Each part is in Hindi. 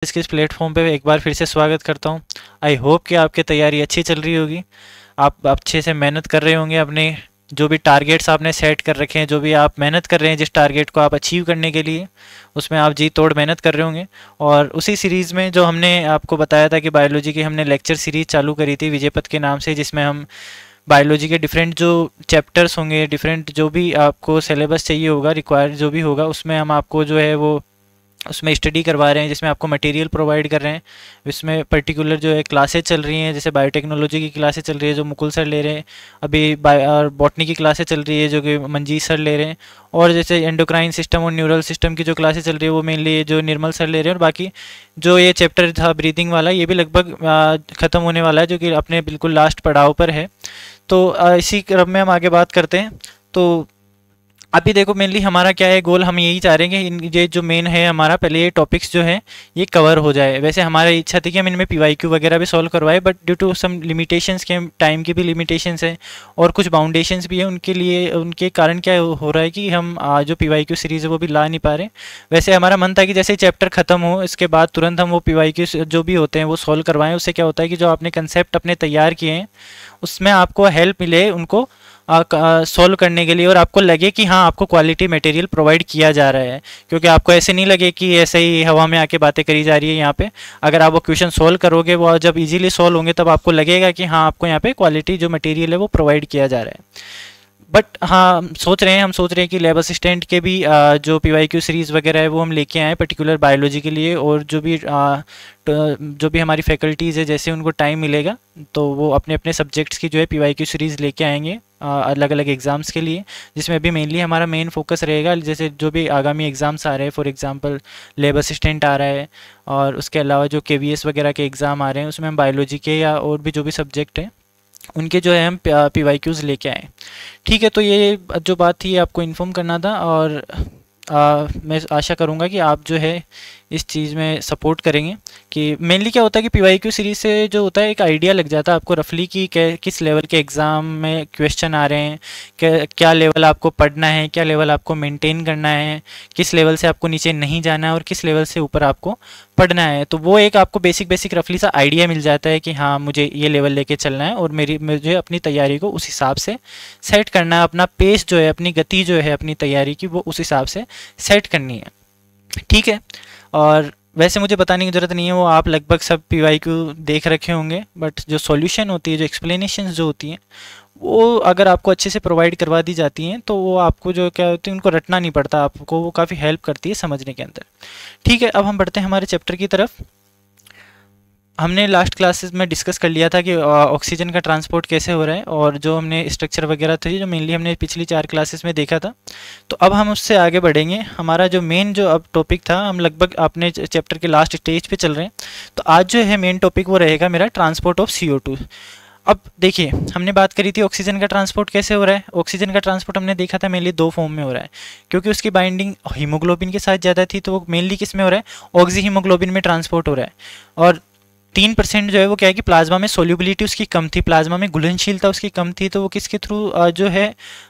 इसके इस प्लेटफॉर्म पे एक बार फिर से स्वागत करता हूँ। आई होप कि आपकी तैयारी अच्छी चल रही होगी। आप अच्छे से मेहनत कर रहे होंगे, अपने जो भी टारगेट्स आपने सेट कर रखे हैं, जो भी आप मेहनत कर रहे हैं, जिस टारगेट को आप अचीव करने के लिए, उसमें आप जी तोड़ मेहनत कर रहे होंगे। और उसी सीरीज़ में जो हमने आपको बताया था कि बायोलॉजी की हमने लेक्चर सीरीज चालू करी थी विजयपथ के नाम से, जिसमें हम बायोलॉजी के डिफरेंट जो चैप्टर्स होंगे, डिफरेंट जो भी आपको सिलेबस चाहिए होगा, रिक्वायर जो भी होगा, उसमें हम आपको जो है वो उसमें स्टडी करवा रहे हैं, जिसमें आपको मटेरियल प्रोवाइड कर रहे हैं। इसमें पर्टिकुलर जो है क्लासेज चल रही हैं, जैसे बायोटेक्नोलॉजी की क्लासेज चल रही है जो मुकुल सर ले रहे हैं अभी, और बॉटनी की क्लासेज चल रही है जो कि मंजीत सर ले रहे हैं, और जैसे एंडोक्राइन सिस्टम और न्यूरल सिस्टम की जो क्लासेज चल रही है वो मेनली जो निर्मल सर ले रहे हैं। और बाकी जो ये चैप्टर था ब्रीदिंग वाला, ये भी लगभग ख़त्म होने वाला है, जो कि अपने बिल्कुल लास्ट पड़ाव पर है। तो इसी क्रम में हम आगे बात करते हैं। तो अभी देखो, मेनली हमारा क्या है गोल, हम यही चाह रहे हैं कि ये जो मेन है हमारा, पहले ये टॉपिक्स जो है ये कवर हो जाए। वैसे हमारी इच्छा थी कि हम इनमें पीवाईक्यू वगैरह भी सॉल्व करवाए, but due to some limitations के, टाइम की भी लिमिटेशंस है और कुछ बाउंडेशंस भी है, उनके लिए उनके कारण क्या हो रहा है कि हम जो पीवाईक्यू सीरीज़ है वो भी ला नहीं पा रहे। वैसे हमारा मन था कि जैसे चैप्टर ख़त्म हो इसके बाद तुरंत हम वो पीवाईक्यू जो भी होते हैं वो सॉल्व करवाएं। उससे क्या होता है कि जो आपने कंसेप्ट अपने तैयार किए हैं उसमें आपको हेल्प मिले उनको सॉल्व करने के लिए, और आपको लगे कि हाँ आपको क्वालिटी मटेरियल प्रोवाइड किया जा रहा है, क्योंकि आपको ऐसे नहीं लगे कि ऐसे ही हवा में आके बातें करी जा रही है यहाँ पे। अगर आप वो क्वेश्चन सॉल्व करोगे, वो जब इजीली सॉल्व होंगे, तब आपको लगेगा कि हाँ आपको यहाँ पे क्वालिटी जो मटेरियल है वो प्रोवाइड किया जा रहा है। बट हाँ हम सोच रहे हैं कि लैब असिस्टेंट के भी जो पीवाईक्यू सीरीज़ वगैरह है वो हम लेके आए पर्टिकुलर बायोलॉजी के लिए, और जो भी हमारी फैकल्टीज़ है, जैसे उनको टाइम मिलेगा तो वो अपने अपने सब्जेक्ट्स की जो है पीवाईक्यू सीरीज़ लेके आएंगे अलग अलग एग्ज़ाम्स के लिए, जिसमें अभी मेनली हमारा मेन फोकस रहेगा जैसे जो भी आगामी एग्ज़ाम्स आ रहे हैं। फॉर एग्जांपल लैब असिस्टेंट आ रहा है, और उसके अलावा जो केवीएस वगैरह के एग्ज़ाम आ रहे हैं उसमें हम बायोलॉजी के या और भी जो भी सब्जेक्ट हैं उनके जो है हम पीवाईक्यूज़ लेके आए। ठीक है, तो ये जो बात थी आपको इन्फॉर्म करना था, और मैं आशा करूँगा कि आप जो है इस चीज़ में सपोर्ट करेंगे। कि मेनली क्या होता है कि पीवाईक्यू सीरीज से जो होता है एक आइडिया लग जाता है आपको रफली कि किस लेवल के एग्ज़ाम में क्वेश्चन आ रहे हैं, क्या लेवल आपको पढ़ना है, क्या लेवल आपको मेंटेन करना है, किस लेवल से आपको नीचे नहीं जाना है और किस लेवल से ऊपर आपको पढ़ना है। तो वो एक आपको बेसिक रफली सा आइडिया मिल जाता है कि हाँ मुझे ये लेवल लेके चलना है, और मुझे अपनी तैयारी को उस हिसाब से सेट करना है। अपना पेस जो है, अपनी गति जो है अपनी तैयारी की, वो उस हिसाब से सेट करनी है। ठीक है, और वैसे मुझे बताने की ज़रूरत नहीं है, वो आप लगभग सब पीवाईक्यू देख रखे होंगे, बट जो सॉल्यूशन होती है, जो एक्सप्लेनेशंस जो होती हैं, वो अगर आपको अच्छे से प्रोवाइड करवा दी जाती हैं तो वो आपको जो क्या होती है उनको रटना नहीं पड़ता, आपको वो काफ़ी हेल्प करती है समझने के अंदर। ठीक है, अब हम बढ़ते हैं हमारे चैप्टर की तरफ। हमने लास्ट क्लासेस में डिस्कस कर लिया था कि ऑक्सीजन का ट्रांसपोर्ट कैसे हो रहा है, और जो हमने स्ट्रक्चर वगैरह थी जो मेनली हमने पिछली 4 क्लासेस में देखा था। तो अब हम उससे आगे बढ़ेंगे। हमारा जो मेन जो अब टॉपिक था, हम लगभग अपने चैप्टर के लास्ट स्टेज पे चल रहे हैं। तो आज जो है मेन टॉपिक वो रहेगा मेरा ट्रांसपोर्ट ऑफ CO2। अब देखिए, हमने बात करी थी ऑक्सीजन का ट्रांसपोर्ट कैसे हो रहा है। ऑक्सीजन का ट्रांसपोर्ट हमने देखा था मेनली 2 फॉर्म में हो रहा है, क्योंकि उसकी बाइंडिंग हीमोग्लोबिन के साथ ज़्यादा थी, तो वो मेनली किस में हो रहा है, ऑक्सी हीमोग्लोबिन में ट्रांसपोर्ट हो रहा है। और 3% जो है वो क्या है कि प्लाज्मा में सोल्यूबिलिटी उसकी कम थी, प्लाज्मा में घुलनशीलता उसकी कम थी, तो वो किसके थ्रू जो है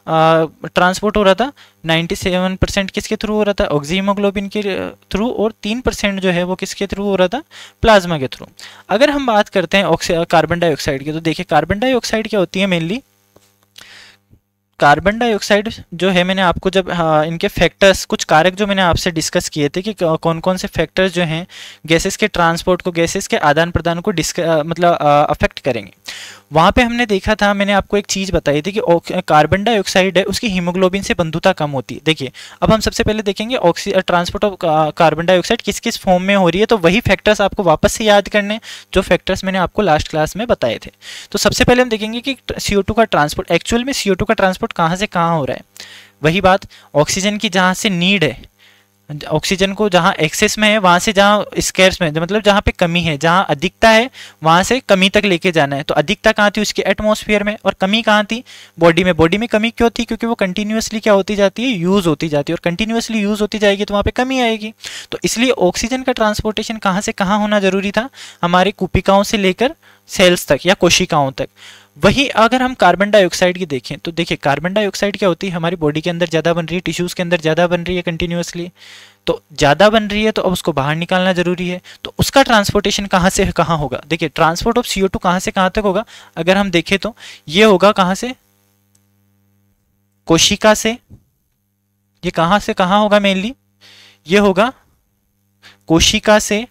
ट्रांसपोर्ट हो रहा था। 97% किसके थ्रू हो रहा था, ऑक्सी हीमोग्लोबिन के थ्रू, और 3% जो है वो किसके थ्रू हो रहा था, प्लाज्मा के थ्रू। अगर हम बात करते हैं कार्बन डाइऑक्साइड की, तो देखिए कार्बन डाइऑक्साइड क्या होती है मेनली। कार्बन डाइऑक्साइड जो है, मैंने आपको जब इनके फैक्टर्स, कुछ कारक जो मैंने आपसे डिस्कस किए थे कि कौन कौन से फैक्टर्स जो हैं गैसेस के ट्रांसपोर्ट को, गैसेस के आदान प्रदान को मतलब अफेक्ट करेंगे। वहाँ पे हमने देखा था, मैंने आपको एक चीज़ बताई थी कि कार्बन डाइऑक्साइड है उसकी हीमोग्लोबिन से बंधुता कम होती है। देखिए, अब हम सबसे पहले देखेंगे ट्रांसपोर्ट ऑफ कार्बन डाइऑक्साइड किस किस फॉर्म में हो रही है, तो वही फैक्टर्स आपको वापस से याद करने जो फैक्टर्स मैंने आपको लास्ट क्लास में बताए थे। तो सबसे पहले हम देखेंगे कि CO2 का ट्रांसपोर्ट, एक्चुअल में CO2 का ट्रांसपोर्ट कहाँ से कहाँ हो रहा है। वही बात, ऑक्सीजन की जहाँ से नीड है, ऑक्सीजन को जहाँ एक्सेस में है वहाँ से जहाँ स्केर्स में, मतलब जहाँ पे कमी है, जहाँ अधिकता है वहाँ से कमी तक लेके जाना है। तो अधिकता कहाँ थी, उसके एटमॉस्फेयर में, और कमी कहाँ थी, बॉडी में। बॉडी में कमी क्यों थी, क्योंकि वो कंटिन्यूसली क्या होती जाती है, यूज़ होती जाती है, और कंटिन्यूसली यूज़ होती जाएगी तो वहाँ पे कमी आएगी। तो इसलिए ऑक्सीजन का ट्रांसपोर्टेशन कहाँ से कहाँ होना जरूरी था, हमारे कुपिकाओं से लेकर सेल्स तक या कोशिकाओं तक। वही अगर हम कार्बन डाइऑक्साइड की देखें तो देखिए कार्बन डाइऑक्साइड क्या होती है, हमारी बॉडी के अंदर ज़्यादा बन रही है, टिश्यूज़ के अंदर ज़्यादा बन रही है कंटिन्यूसली, तो ज़्यादा बन रही है तो अब उसको बाहर निकालना जरूरी है। तो उसका ट्रांसपोर्टेशन कहाँ से कहाँ होगा, देखिए ट्रांसपोर्ट ऑफ CO2 कहाँ से कहाँ तक होगा, अगर हम देखें तो ये होगा कहाँ से, कोशिका से। ये कहाँ से कहाँ होगा, मेनली ये होगा कोशिका से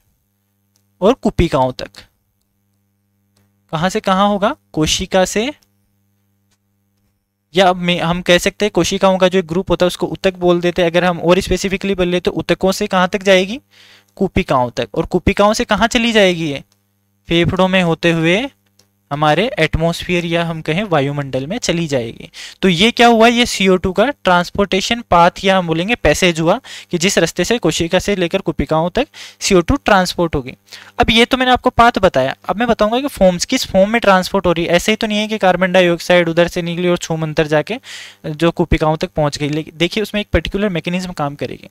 और कुपिकाओं तक। कहाँ से कहाँ होगा, कोशिका से, या अब हम कह सकते हैं कोशिकाओं का जो एक ग्रुप होता है उसको ऊतक बोल देते हैं। अगर हम और स्पेसिफिकली बोल ले तो ऊतकों से कहाँ तक जाएगी, कुपिकाओं तक। और कुपिकाओं से कहाँ चली जाएगी, ये फेफड़ों में होते हुए हमारे एटमॉस्फेयर या हम कहें वायुमंडल में चली जाएगी। तो ये क्या हुआ, ये CO2 का ट्रांसपोर्टेशन पाथ या हम बोलेंगे पैसेज हुआ, कि जिस रास्ते से कोशिका से लेकर कुपिकाओं तक CO2 ट्रांसपोर्ट होगी। अब ये तो मैंने आपको पाथ बताया, अब मैं बताऊंगा कि फॉर्म्स किस फॉर्म में ट्रांसपोर्ट हो रही है। ऐसे ही तो नहीं है कि कार्बन डाइऑक्साइड उधर से निकली और छूमंतर जाके जो कुपिकाओं तक पहुंच गई, लेकिन देखिए उसमें एक पर्टिकुलर मैकेनिज्म काम करेगी।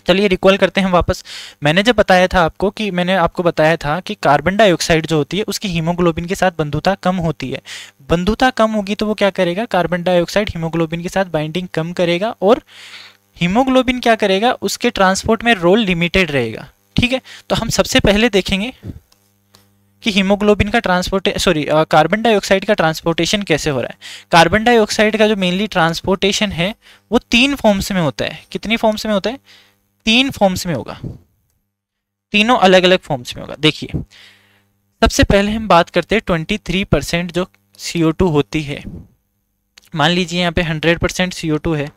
चलिए रिकॉल करते हैं वापस। मैंने जब बताया था आपको कि मैंने आपको बताया था कि कार्बन डाइऑक्साइड जो होती है उसकी हीमोग्लोबिन के साथ बंधुता कम होती है। बंधुता कम होगी तो वो क्या करेगा, कार्बन डाइऑक्साइड हीमोग्लोबिन के साथ बाइंडिंग कम करेगा और हीमोग्लोबिन क्या करेगा, उसके ट्रांसपोर्ट में रोल लिमिटेड रहेगा। ठीक है, तो हम सबसे पहले देखेंगे कि हीमोग्लोबिन का कार्बन डाइऑक्साइड का ट्रांसपोर्टेशन कैसे हो रहा है। कार्बन डाइऑक्साइड का जो मेनली ट्रांसपोर्टेशन है वो 3 फॉर्म्स में होता है। कितनी फॉर्म्स में होता है, 3 फॉर्म्स में होगा, तीनों अलग अलग फॉर्म्स में होगा। देखिए सबसे पहले हम बात करते हैं 23% जो CO2 होती है। मान लीजिए यहाँ पे 100% CO2 है,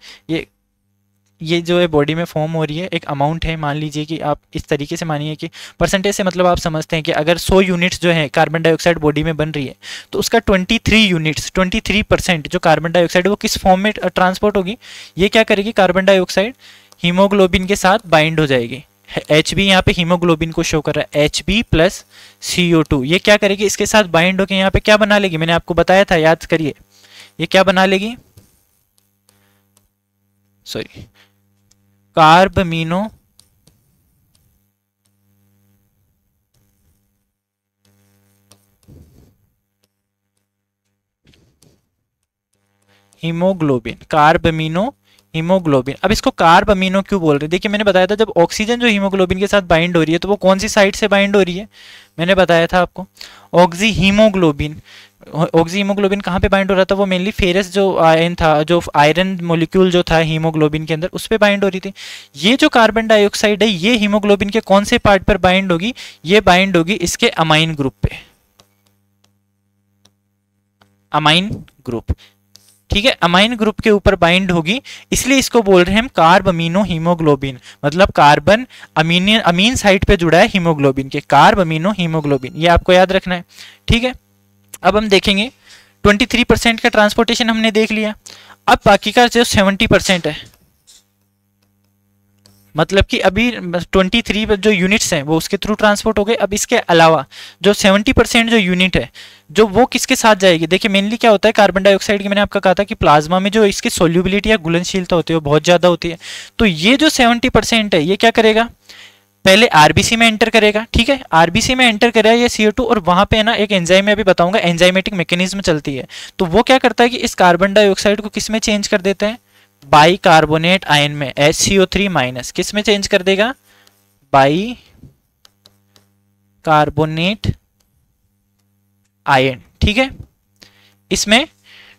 ये जो है बॉडी में फॉर्म हो रही है, एक अमाउंट है। मान लीजिए कि आप इस तरीके से मानिए कि परसेंटेज से मतलब आप समझते हैं कि अगर 100 यूनिट्स जो है कार्बन डाइऑक्साइड बॉडी में बन रही है तो उसका 23 यूनिट्स 23% जो कार्बन डाइऑक्साइड वो किस फॉर्म में ट्रांसपोर्ट होगी, ये क्या करेगी, कार्बन डाइऑक्साइड हीमोग्लोबिन के साथ बाइंड हो जाएगी। HB यहाँ पे हीमोग्लोबिन को शो कर रहा है, HB प्लस CO2, ये क्या करेगी, इसके साथ बाइंड होकर यहाँ पे क्या बना लेगी, मैंने आपको बताया था, याद करिए, ये क्या बना लेगी, कार्बमीनो हीमोग्लोबिन, कार्बमीनो हीमोग्लोबिन। अब इसको कार्ब अमीनो क्यों बोल रहे हैं, देखिए मैंने बताया था जब ऑक्सीजन जो हीमोग्लोबिन के साथ बाइंड हो रही है तो वो कौन सी साइड से बाइंड हो रही है, मैंने बताया था आपको ऑक्सी हीमोग्लोबिन। ऑक्सी हीमोग्लोबिन कहाँ पे बाइंड हो रहा था, वो मेनली फेरस जो आयन था, जो आयरन मोलिक्यूल जो था हीमोग्लोबिन के अंदर, उस पे बाइंड हो रही थी। ये जो कार्बन डाइऑक्साइड है ये हीमोग्लोबिन के कौन से पार्ट पर बाइंड होगी, ये बाइंड होगी इसके अमाइन ग्रुप पे, अमाइन ग्रुप। ठीक है, अमाइन ग्रुप के ऊपर बाइंड होगी, इसलिए इसको बोल रहे हैं हम कार्ब अमीनो हीमोग्लोबिन, मतलब कार्बन अमीन साइड पे जुड़ा है हीमोग्लोबिन के, कार्ब अमीनो हीमोग्लोबिन, ये आपको याद रखना है। ठीक है, अब हम देखेंगे 23% का ट्रांसपोर्टेशन हमने देख लिया। अब बाकी का जो 70% है, मतलब कि अभी 23 जो यूनिट्स हैं वो उसके थ्रू ट्रांसपोर्ट हो गए। अब इसके अलावा जो 70% जो यूनिट है जो वो किसके साथ जाएगी, देखिए मेनली क्या होता है कार्बन डाइऑक्साइड की, मैंने आपका कहा था कि प्लाज्मा में जो इसकी सोल्यूबिलिटी या घुलनशीलता होती है वो बहुत ज़्यादा होती है। तो ये जो 70% है ये क्या करेगा, पहले आरबीसी में एंटर करेगा। ठीक है, आरबीसी में एंटर करेगा ये CO2 और वहां पे है ना एक एंजाइम में अभी बताऊंगा एंजाइमेटिक मैकेनिज्म चलती है। तो वो क्या करता है कि इस कार्बन डाइऑक्साइड को किस में चेंज कर देता है, बाई कार्बोनेट आयन में, HCO3 माइनस, किस में चेंज कर देगा, बाई कार्बोनेट आयन। ठीक है, इसमें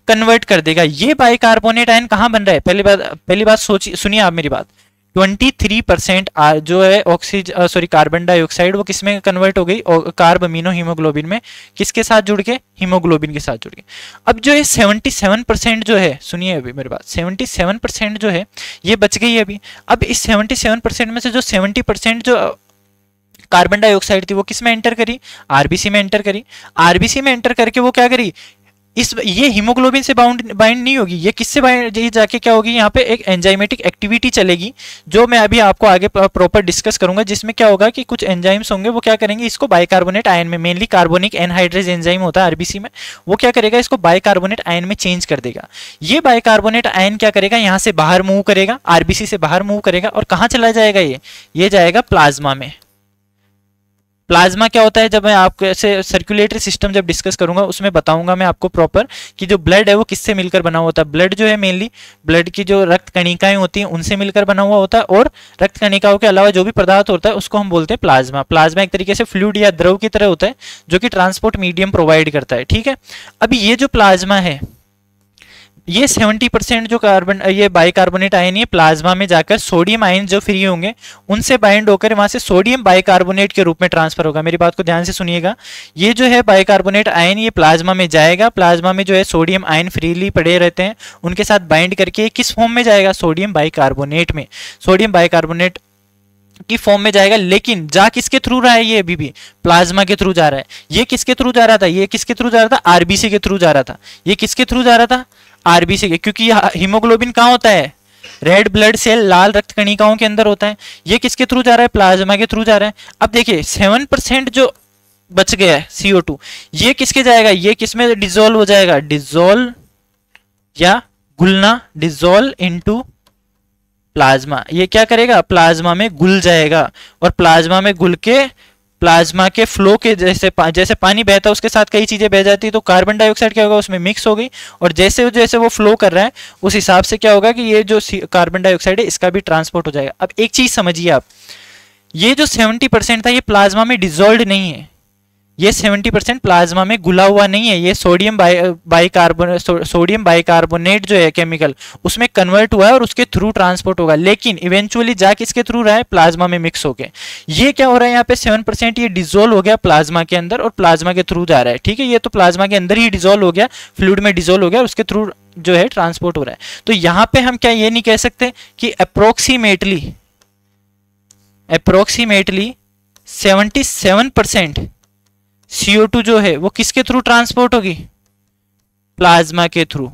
कन्वर्ट कर देगा। ये बाई कार्बोनेट आयन कहां बन रहा है, पहली बात सोचिए, सुनिए आप मेरी बात, 23% जो है ऑक्सीजन कार्बन डाइऑक्साइड वो किस में कन्वर्ट हो गई, कार्ब अमीनो हीमोग्लोबिन में, किसके साथ जुड़ के, हीमोग्लोबिन के साथ जुड़ के। अब जो ये 77% जो है, सुनिए अभी मेरी बात, 77% जो है ये बच गई अभी। अब इस 77% में से जो 70% जो कार्बन डाइऑक्साइड थी वो किस में एंटर करी, आरबीसी में एंटर करी। आरबीसी में एंटर करके वो क्या करी, ये हीमोग्लोबिन से बाइंड नहीं होगी, ये किससे बाइंड, ये जाके क्या होगी, यहाँ पे एक एंजाइमेटिक एक्टिविटी चलेगी जो मैं अभी आपको आगे प्रॉपर डिस्कस करूंगा, जिसमें क्या होगा कि कुछ एंजाइम्स होंगे वो क्या करेंगे, इसको बाइकार्बोनेट आयन में, मेनली कार्बोनिक एनहाइड्रेज एंजाइम होता है आरबीसी में, वो क्या करेगा, इसको बाइकार्बोनेट आयन में चेंज कर देगा। ये बाइकार्बोनेट आयन क्या करेगा, यहाँ से बाहर मूव करेगा, आरबीसी से बाहर मूव करेगा और कहाँ चला जाएगा, ये जाएगा प्लाज्मा में। प्लाज्मा क्या होता है, जब मैं आपको ऐसे सर्कुलेटरी सिस्टम जब डिस्कस करूंगा उसमें बताऊंगा मैं आपको प्रॉपर कि जो ब्लड है वो किससे मिलकर बना हुआ होता है। ब्लड जो है मेनली ब्लड की जो रक्त कणिकाएं होती हैं उनसे मिलकर बना हुआ होता है, और रक्त कणिकाओं के अलावा जो भी पदार्थ होता है उसको हम बोलते हैं प्लाज्मा। प्लाज्मा एक तरीके से फ्लूइड या द्रव की तरह होता है जो कि ट्रांसपोर्ट मीडियम प्रोवाइड करता है, ठीक है। अब ये जो प्लाज्मा है ये 70% जो कार्बन ये बाइकार्बोनेट आयन ये प्लाज्मा में जाकर सोडियम आयन जो फ्री होंगे उनसे बाइंड होकर वहां से सोडियम बाइकार्बोनेट के रूप में ट्रांसफर होगा। मेरी बात को ध्यान से सुनिएगा, ये जो है बाइकार्बोनेट आयन ये प्लाज्मा में जाएगा, प्लाज्मा में जो है सोडियम आयन फ्रीली पड़े रहते हैं, उनके साथ बाइंड करके किस फॉर्म में जाएगा, सोडियम बाइकार्बोनेट में, सोडियम बाइकार्बोनेट की फॉर्म में जाएगा। लेकिन जा किसके थ्रू रहा है, ये अभी भी प्लाज्मा के थ्रू जा रहा है। ये किसके थ्रू जा रहा था, ये किसके थ्रू जा रहा था, आरबीसी के थ्रू जा रहा था। ये किसके थ्रू जा रहा था, आरबीसी के, क्योंकि हीमोग्लोबिन कहाँ होता है, रेड ब्लड सेल लाल रक्त कणिकाओं के अंदर होता है। ये किसके थ्रू जा रहा है, प्लाज्मा के थ्रू जा रहा है। अब देखिए 7% जो बच गया है CO2 ये किसके जाएगा, ये किसमें डिजोल्व हो जाएगा, डिजोल्व या घुलना, डिजोल्व इनटू प्लाज्मा। ये क्या करेगा, प्लाज्मा में घुल जाएगा, और प्लाज्मा में घुल के प्लाज्मा के फ्लो के जैसे पानी बहता है उसके साथ कई चीजें बह जाती है, तो कार्बन डाइऑक्साइड क्या होगा उसमें मिक्स हो गई, और जैसे जैसे वो फ्लो कर रहा है उस हिसाब से क्या होगा कि ये जो कार्बन डाइऑक्साइड है इसका भी ट्रांसपोर्ट हो जाएगा। अब एक चीज समझिए आप, ये जो 70% था ये प्लाज्मा में डिजोल्व नहीं है, ये 70% प्लाज्मा में घुला हुआ नहीं है, ये सोडियम बाइकार्बोनेट जो है केमिकल उसमें कन्वर्ट हुआ है और उसके थ्रू ट्रांसपोर्ट होगा। लेकिन इवेंचुअली जा किसके थ्रू रहा है, प्लाज्मा में मिक्स होके। ये क्या हो रहा है यहाँ पे 7% ये डिजोल्व हो गया प्लाज्मा के अंदर और प्लाज्मा के थ्रू जा रहा है, ठीक है। ये तो प्लाज्मा के अंदर ही डिजोल्व हो गया, फ्लूइड में डिजोल्व हो गया, उसके थ्रू जो है ट्रांसपोर्ट हो रहा है। तो यहाँ पे हम क्या ये नहीं कह सकते कि अप्रोक्सीमेटली 77% CO2 जो है वो किसके थ्रू ट्रांसपोर्ट होगी, प्लाज्मा के थ्रू।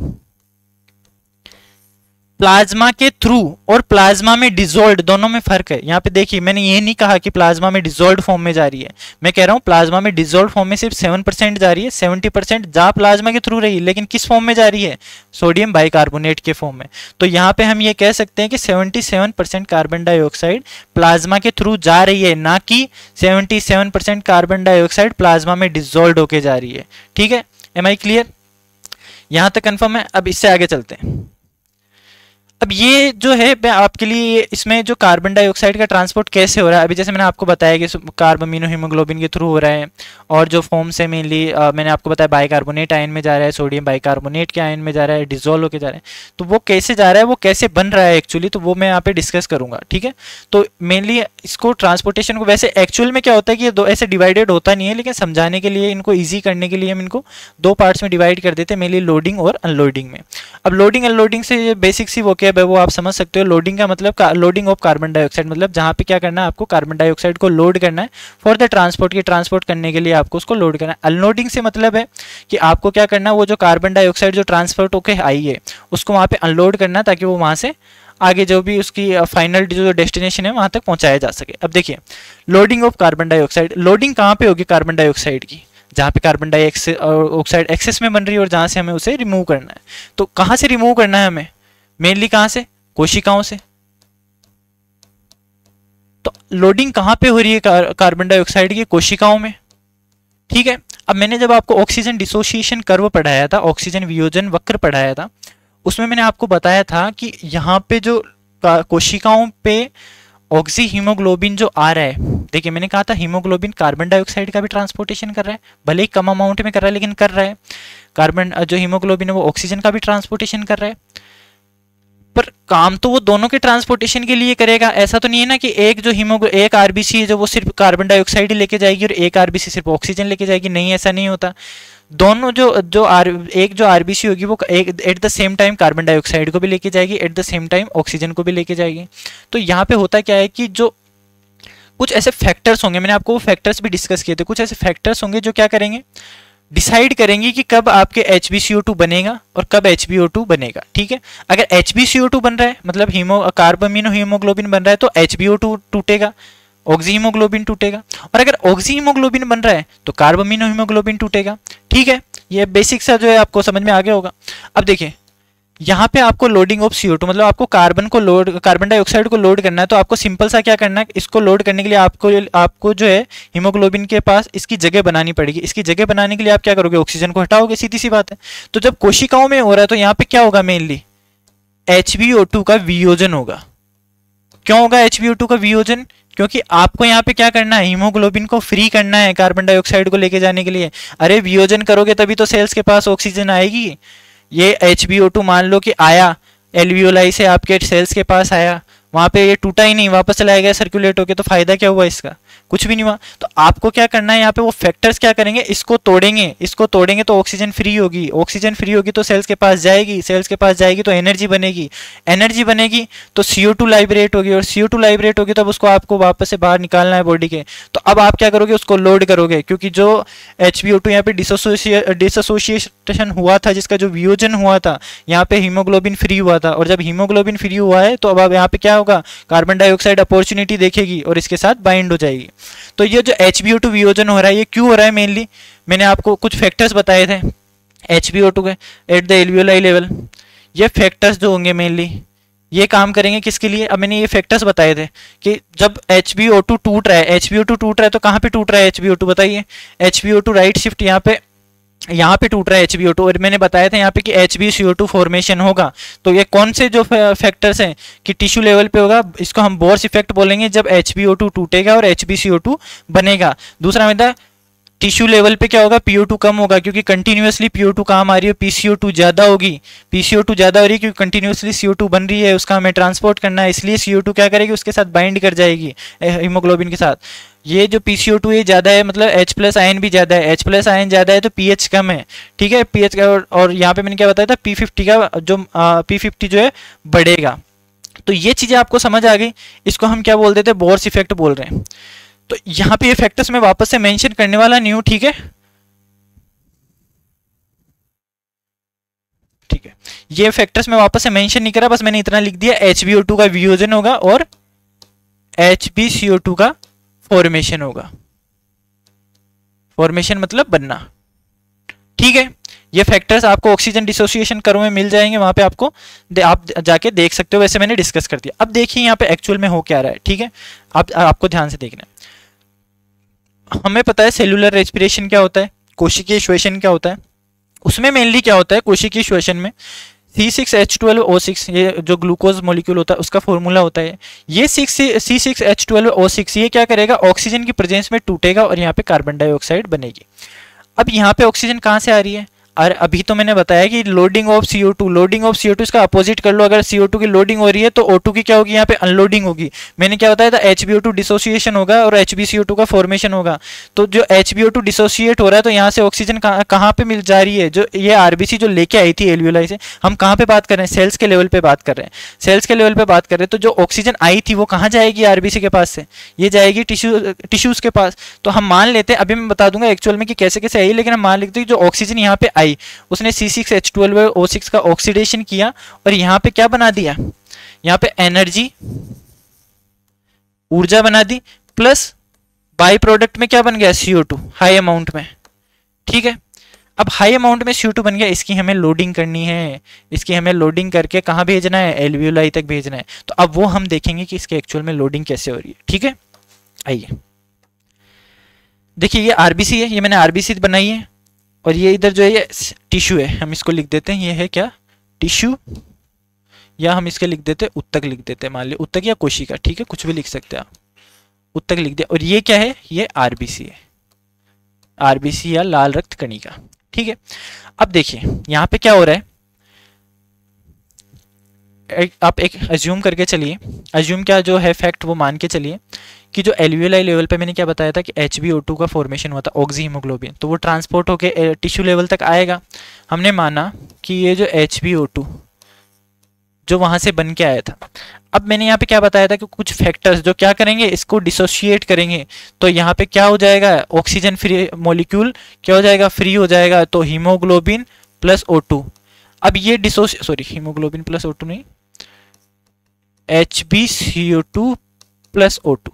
प्लाज्मा के थ्रू और प्लाज्मा में डिजोल्व दोनों में फर्क है। यहाँ पे देखिए मैंने ये नहीं कहा कि प्लाज्मा में डिजोल्व फॉर्म में जा रही है, मैं कह रहा हूँ प्लाज्मा में डिजोल्व फॉर्म में सिर्फ 7% जा रही है, 70% जा प्लाज्मा के थ्रू रही है, लेकिन किस फॉर्म में जा रही है, सोडियम बाइकार्बोनेट के फॉर्म में। तो यहाँ पे हम ये कह सकते हैं कि 77% कार्बन डाइऑक्साइड प्लाज्मा के थ्रू जा रही है, ना कि 77% कार्बन डाइऑक्साइड प्लाज्मा में डिजोल्व होके जा रही है, ठीक है। एम आई क्लियर, यहाँ तक कन्फर्म है। अब इससे आगे चलते हैं। अब ये जो है मैं आपके लिए इसमें जो कार्बन डाइऑक्साइड का ट्रांसपोर्ट कैसे हो रहा है, अभी जैसे मैंने आपको बताया कि कार्बामिनो हीमोग्लोबिन के थ्रू हो रहा है, और जो फॉर्म से मेनली मैंने आपको बताया बाइकार्बोनेट आयन में जा रहा है, सोडियम बाइकार्बोनेट के आयन में जा रहा है, डिजोल्व होकर जा रहा है। तो वो कैसे जा रहा है, वो कैसे बन रहा है एक्चुअली, तो वो मैं यहाँ पे डिस्कस करूंगा, ठीक है। तो मेनली इसको ट्रांसपोर्टेशन को वैसे एक्चुअल में क्या होता है कि ये दो ऐसे डिवाइडेड होता नहीं है, लेकिन समझाने के लिए इनको ईजी करने के लिए हम इनको दो पार्ट्स में डिवाइड कर देते हैं, मेनली लोडिंग और अनलोडिंग में। अब लोडिंग अनलोडिंग से बेसिक सी वोकैब है वो आप समझ सकते हो। लोडिंग का मतलब लोडिंग ऑफ कार्बन डाइऑक्साइड, मतलब जहां पे क्या करना है आपको कार्बन डाइऑक्साइड को लोड करना है फॉर द ट्रांसपोर्ट, की ट्रांसपोर्ट करने के लिए आपको उसको लोड करना है। अनलोडिंग से मतलब है कि आपको क्या करना है, वो जो कार्बन डाइऑक्साइड जो ट्रांसपोर्ट होकर आई है उसको वहां पे अनलोड करना है, ताकि वो वहां से आगे जो भी उसकी फाइनल जो डेस्टिनेशन है वहां तक पहुंचाया जा सके। अब देखिए loading of carbon dioxide, loading कहाँ पे होगी कार्बन डाइऑक्साइड की, जहाँ पे कार्बन डाइऑक्साइड एक्सेस में बन रही है और जहाँ से हमें उसे रिमूव करना है। तो कहाँ से रिमूव करना है हमें, मेनली कहाँ से, कोशिकाओं से। तो लोडिंग कहाँ पे हो रही है कार्बन डाइऑक्साइड की, कोशिकाओं में, ठीक है। अब मैंने जब आपको ऑक्सीजन डिसोसिएशन कर्व पढ़ाया था, ऑक्सीजन वियोजन वक्र पढ़ाया था, उसमें मैंने आपको बताया था कि यहाँ पे जो कोशिकाओं पे ऑक्सी हीमोग्लोबिन जो आ रहा है, देखिए मैंने कहा था हीमोग्लोबिन कार्बन डाइऑक्साइड का भी ट्रांसपोर्टेशन कर रहा है, भले ही कम अमाउंट में कर रहा है लेकिन कर रहा है। कार्बन जो हीमोग्लोबिन है वो ऑक्सीजन का भी ट्रांसपोर्टेशन कर रहा है, पर काम तो वो दोनों के ट्रांसपोर्टेशन के लिए करेगा। ऐसा तो नहीं है ना कि एक जो एक आरबीसी है जो वो सिर्फ कार्बन डाइऑक्साइड ही लेके जाएगी और एक आरबीसी सिर्फ ऑक्सीजन लेके जाएगी, नहीं ऐसा नहीं होता। दोनों एक जो आरबीसी होगी वो at the same time carbon dioxide को भी लेके जाएगी, at the same time oxygen को भी लेके जाएगी। तो यहाँ पे होता क्या है कि जो कुछ ऐसे फैक्टर्स होंगे, मैंने आपको वो फैक्टर्स भी डिस्कस किए थे, कुछ ऐसे फैक्टर्स होंगे जो क्या करेंगे, डिसाइड करेंगे कि कब आपके HbCO2 बनेगा और कब HbO2 बनेगा, ठीक है। अगर HbCO2 बन रहा है मतलब कार्बामिनो हीमोग्लोबिन बन रहा है तो HbO2 टूटेगा, ऑक्सी हीमोग्लोबिन टूटेगा, और अगर ऑक्सी हीमोग्लोबिन बन रहा है तो कार्बामिनो हीमोग्लोबिन टूटेगा, ठीक है। ये बेसिक सा जो है आपको समझ में आ गया होगा। अब देखिए यहाँ पे आपको लोडिंग ऑफ CO2 मतलब आपको कार्बन डाइऑक्साइड को लोड करना है। तो आपको सिंपल सा क्या करना है, इसको लोड करने के लिए आपको जो है हीमोग्लोबिन के पास इसकी जगह बनानी पड़ेगी। इसकी जगह बनाने के लिए आप क्या करोगे, ऑक्सीजन को हटाओगे, सीधी सी बात है। तो जब कोशिकाओं में हो रहा है तो यहाँ पे क्या होगा, मेनली HbO2 का वियोजन होगा। क्यों होगा HbO2 का वियोजन, क्योंकि आपको यहाँ पे क्या करना है, हीमोग्लोबिन को फ्री करना है कार्बन डाइऑक्साइड को लेके जाने के लिए। अरे वियोजन करोगे तभी तो सेल्स के पास ऑक्सीजन आएगी। ये HbO2 मान लो कि आया एल्वियोलाई से आपके सेल्स के पास आया, वहां पे ये टूटा ही नहीं, वापस चला गया सर्कुलेट होके, तो फायदा क्या हुआ इसका, कुछ भी नहीं हुआ। तो आपको क्या करना है, यहाँ पे वो फैक्टर्स क्या करेंगे, इसको तोड़ेंगे तो ऑक्सीजन फ्री होगी, ऑक्सीजन फ्री होगी तो सेल्स के पास जाएगी, सेल्स के पास जाएगी तो एनर्जी बनेगी, एनर्जी बनेगी तो CO2 लाइब्रेट होगी, और CO2 लाइब्रेट होगी तब उसको आपको वापस से बाहर निकालना है बॉडी के। तो अब आप क्या करोगे, उसको लोड करोगे, क्योंकि जो HbO2 यहाँ पे डिसोसिएशन हुआ था, जिसका जो वियोजन हुआ था, यहाँ पे हीमोग्लोबिन फ्री हुआ था, और जब हीमोग्लोबिन फ्री हुआ है तो अब यहाँ पे क्या होगा, कार्बन डाइऑक्साइड अपॉर्चुनिटी देखेगी और इसके साथ बाइंड हो जाएगी। तो ये जो HbO2 वियोजन हो रहा है, ये क्यों हो रहा है, मेनली मैंने आपको कुछ फैक्टर्स बताए थे HbO2 के एट द एल्वियोलाई लेवल। ये फैक्टर्स जो होंगे मेनली ये काम करेंगे किसके लिए, अब मैंने ये फैक्टर्स बताए थे कि जब HbO2 टूट रहा है, HbO2 टूट रहा है तो कहाँ पे टूट रहा है HbO2 बताइए, HbO2 राइट शिफ्ट यहाँ पे टूट रहा है HbO2, और मैंने बताया था यहाँ पे कि HbCO2 फॉर्मेशन होगा। तो ये कौन से जो फैक्टर्स हैं कि टिश्यू लेवल पे होगा, इसको हम बोर्स इफेक्ट बोलेंगे, जब HbO2 टूटेगा और HbCO2 बनेगा। दूसरा मतलब टिश्यू लेवल पे क्या होगा, PO2 कम होगा, क्योंकि कंटिन्यूअसली PO2 काम आ रही है, PCO2 ज्यादा होगी, PCO2 ज्यादा हो रही है क्योंकि कंटिन्यूअसली CO2 बन रही है, उसका हमें ट्रांसपोर्ट करना है, इसलिए CO2 क्या करेगी, उसके साथ बाइंड कर जाएगी हीमोग्लोबिन के साथ। ये जो PCO2 ये ज्यादा है, मतलब H+ आयन भी ज्यादा है, H+ आयन ज्यादा है तो pH कम है, ठीक है, pH का, और यहाँ पे मैंने क्या बताया था, P50 का जो P50 जो है बढ़ेगा। तो ये चीजें आपको समझ आ गई, इसको हम क्या बोल देते हैं, बोर्स इफेक्ट बोल रहे हैं। तो यहाँ पे ये फैक्टर्स मैं वापस से मेंशन करने वाला नहीं हूं, ठीक है, ठीक है, ये फैक्टर्स मैं वापस से मेंशन नहीं करा, बस मैंने इतना लिख दिया, HbO2 का वियोजन होगा और HbCO2 का फॉर्मेशन होगा, फॉर्मेशन मतलब बनना, ठीक है। ये फैक्टर्स आपको ऑक्सीजन डिसोसिएशन कर्व में मिल जाएंगे, वहां पे आपको आप जाके देख सकते हो, वैसे मैंने डिस्कस कर दिया। अब देखिए यहाँ पे एक्चुअल में हो क्या रहा है, ठीक है, आपको ध्यान से देखना है। हमें पता है सेलुलर रेस्पिरेशन क्या होता है, कोशिकीय श्वसन क्या होता है, उसमें मेनली क्या होता है, कोशिकीय श्वसन में C6H12O6 ये जो ग्लूकोज मॉलिक्यूल होता है उसका फॉर्मूला होता है। ये C6H12O6 ये क्या करेगा, ऑक्सीजन की प्रेजेंस में टूटेगा और यहाँ पे कार्बन डाइऑक्साइड बनेगी। अब यहाँ पे ऑक्सीजन कहाँ से आ रही है, और अभी तो मैंने बताया कि लोडिंग ऑफ CO2 इसका अपोजिट कर लो, अगर CO2 की लोडिंग हो रही है तो O2 की क्या होगी, यहाँ पे अनलोडिंग होगी। मैंने क्या बताया था, HbO2 डिसोसिएशन होगा और HbCO2 का फॉर्मेशन होगा। तो जो HbO2 डिसोसिएट हो रहा है तो यहाँ से ऑक्सीजन कहाँ पे मिल जा रही है, जो ये RBC जो लेके आई थी एल्वियोलाई से, हम कहाँ पे बात कर रहे हैं, सेल्स के लेवल पे बात कर रहे हैं, सेल्स के लेवल पे बात कर रहे हैं। तो जो ऑक्सीजन आई थी वो कहाँ जाएगी, RBC के पास से ये जाएगी टिश्यूज के पास। तो हम मान लेते हैं, अभी मैं बता दूंगा एक्चुअल में कि कैसे कैसे आई, लेकिन हम मान लेते हैं जो ऑक्सीजन यहाँ पे आई उसने C6H12O6 का ऑक्सीडेशन किया और यहाँ पे क्या बना दिया, यहाँ पे एनर्जी ऊर्जा बना दी, प्लस बाई प्रोडक्ट में क्या बन गया, CO2 हाई अमाउंट में, ठीक है। अब हाई अमाउंट में CO2 बन गया, इसकी हमें लोडिंग करनी है, इसकी हमें लोडिंग करके कहाँ भेजना है, एल्वियोलाई तक भेजना है। तो अब वो हम देखेंगे कि इसके एक्चुअल में लोडिंग कैसे हो रही है, ठीक है। आइए देखिए, ये RBC है, ये मैंने RBC बनाई है, और ये इधर जो है ये टिश्यू है, हम इसको लिख देते हैं, ये है क्या, टिश्यू, या हम इसके लिख देते हैं उत्तक, लिख देते हैं, मान लीजिए उत्तक या कोशिका, ठीक है, कुछ भी लिख सकते हैं आप, उत्तक लिख दिया। और ये क्या है, ये RBC है, RBC या लाल रक्त कणिका, ठीक है। अब देखिए यहाँ पे क्या हो रहा है, आप एक अज्यूम करके चलिए, अज्यूम क्या जो है फैक्ट वो मान के चलिए कि जो एल्वियोलाई लेवल पे मैंने क्या बताया था कि HbO2 का फॉर्मेशन हुआ था, ऑक्सी हीमोग्लोबिन, तो वो ट्रांसपोर्ट होके टिश्यू लेवल तक आएगा। हमने माना कि ये जो HbO2 जो वहां से बन के आया था, अब मैंने यहाँ पे क्या बताया था कि कुछ फैक्टर्स जो क्या करेंगे, इसको डिसोशिएट करेंगे, तो यहाँ पे क्या हो जाएगा, ऑक्सीजन फ्री मॉलिक्यूल क्या हो जाएगा, फ्री हो जाएगा, तो हीमोग्लोबिन प्लस O2। अब ये हीमोग्लोबिन प्लस O2 नहीं, HbCO2 प्लस O2।